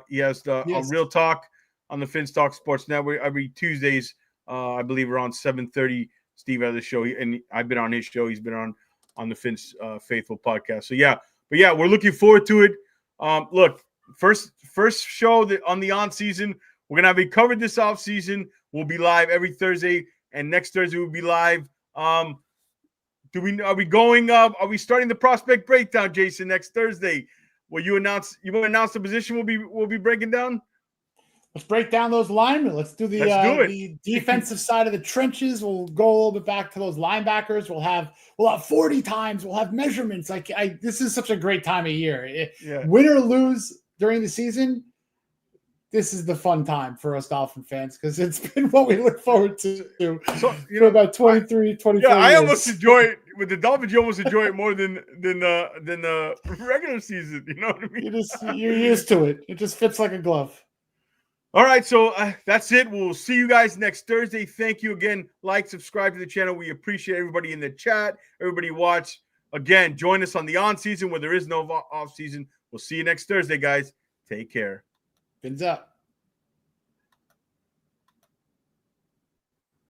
He has a Real Talk on the Fins Talk Sports Network every Tuesdays I believe around 7:30. Steve has a show, and I've been on his show. He's been on the Fins Faithful podcast. So yeah, but yeah, we're looking forward to it. Look, first show on the on season. We're gonna have it covered this off season. We'll be live every Thursday, and next Thursday we'll be live. Are we starting the prospect breakdown, Jason, next Thursday? Will you announce the position we'll be breaking down? Let's break down those linemen. Let's do the defensive side of the trenches. We'll go a little bit back to those linebackers. We'll have 40 times. We'll have measurements. This is such a great time of year. Win or lose during the season, this is the fun time for us Dolphin fans because it's been what we look forward to for about 23, 24 years. I almost enjoy it. With the Dolphins, you almost enjoy it more than the regular season. You know what I mean? You're used to it. It just fits like a glove. All right, so that's it. We'll see you guys next Thursday. Thank you again. Like, subscribe to the channel. We appreciate everybody in the chat, everybody watch. Again, join us on the on-season where there is no off-season. We'll see you next Thursday, guys. Take care. Fins up.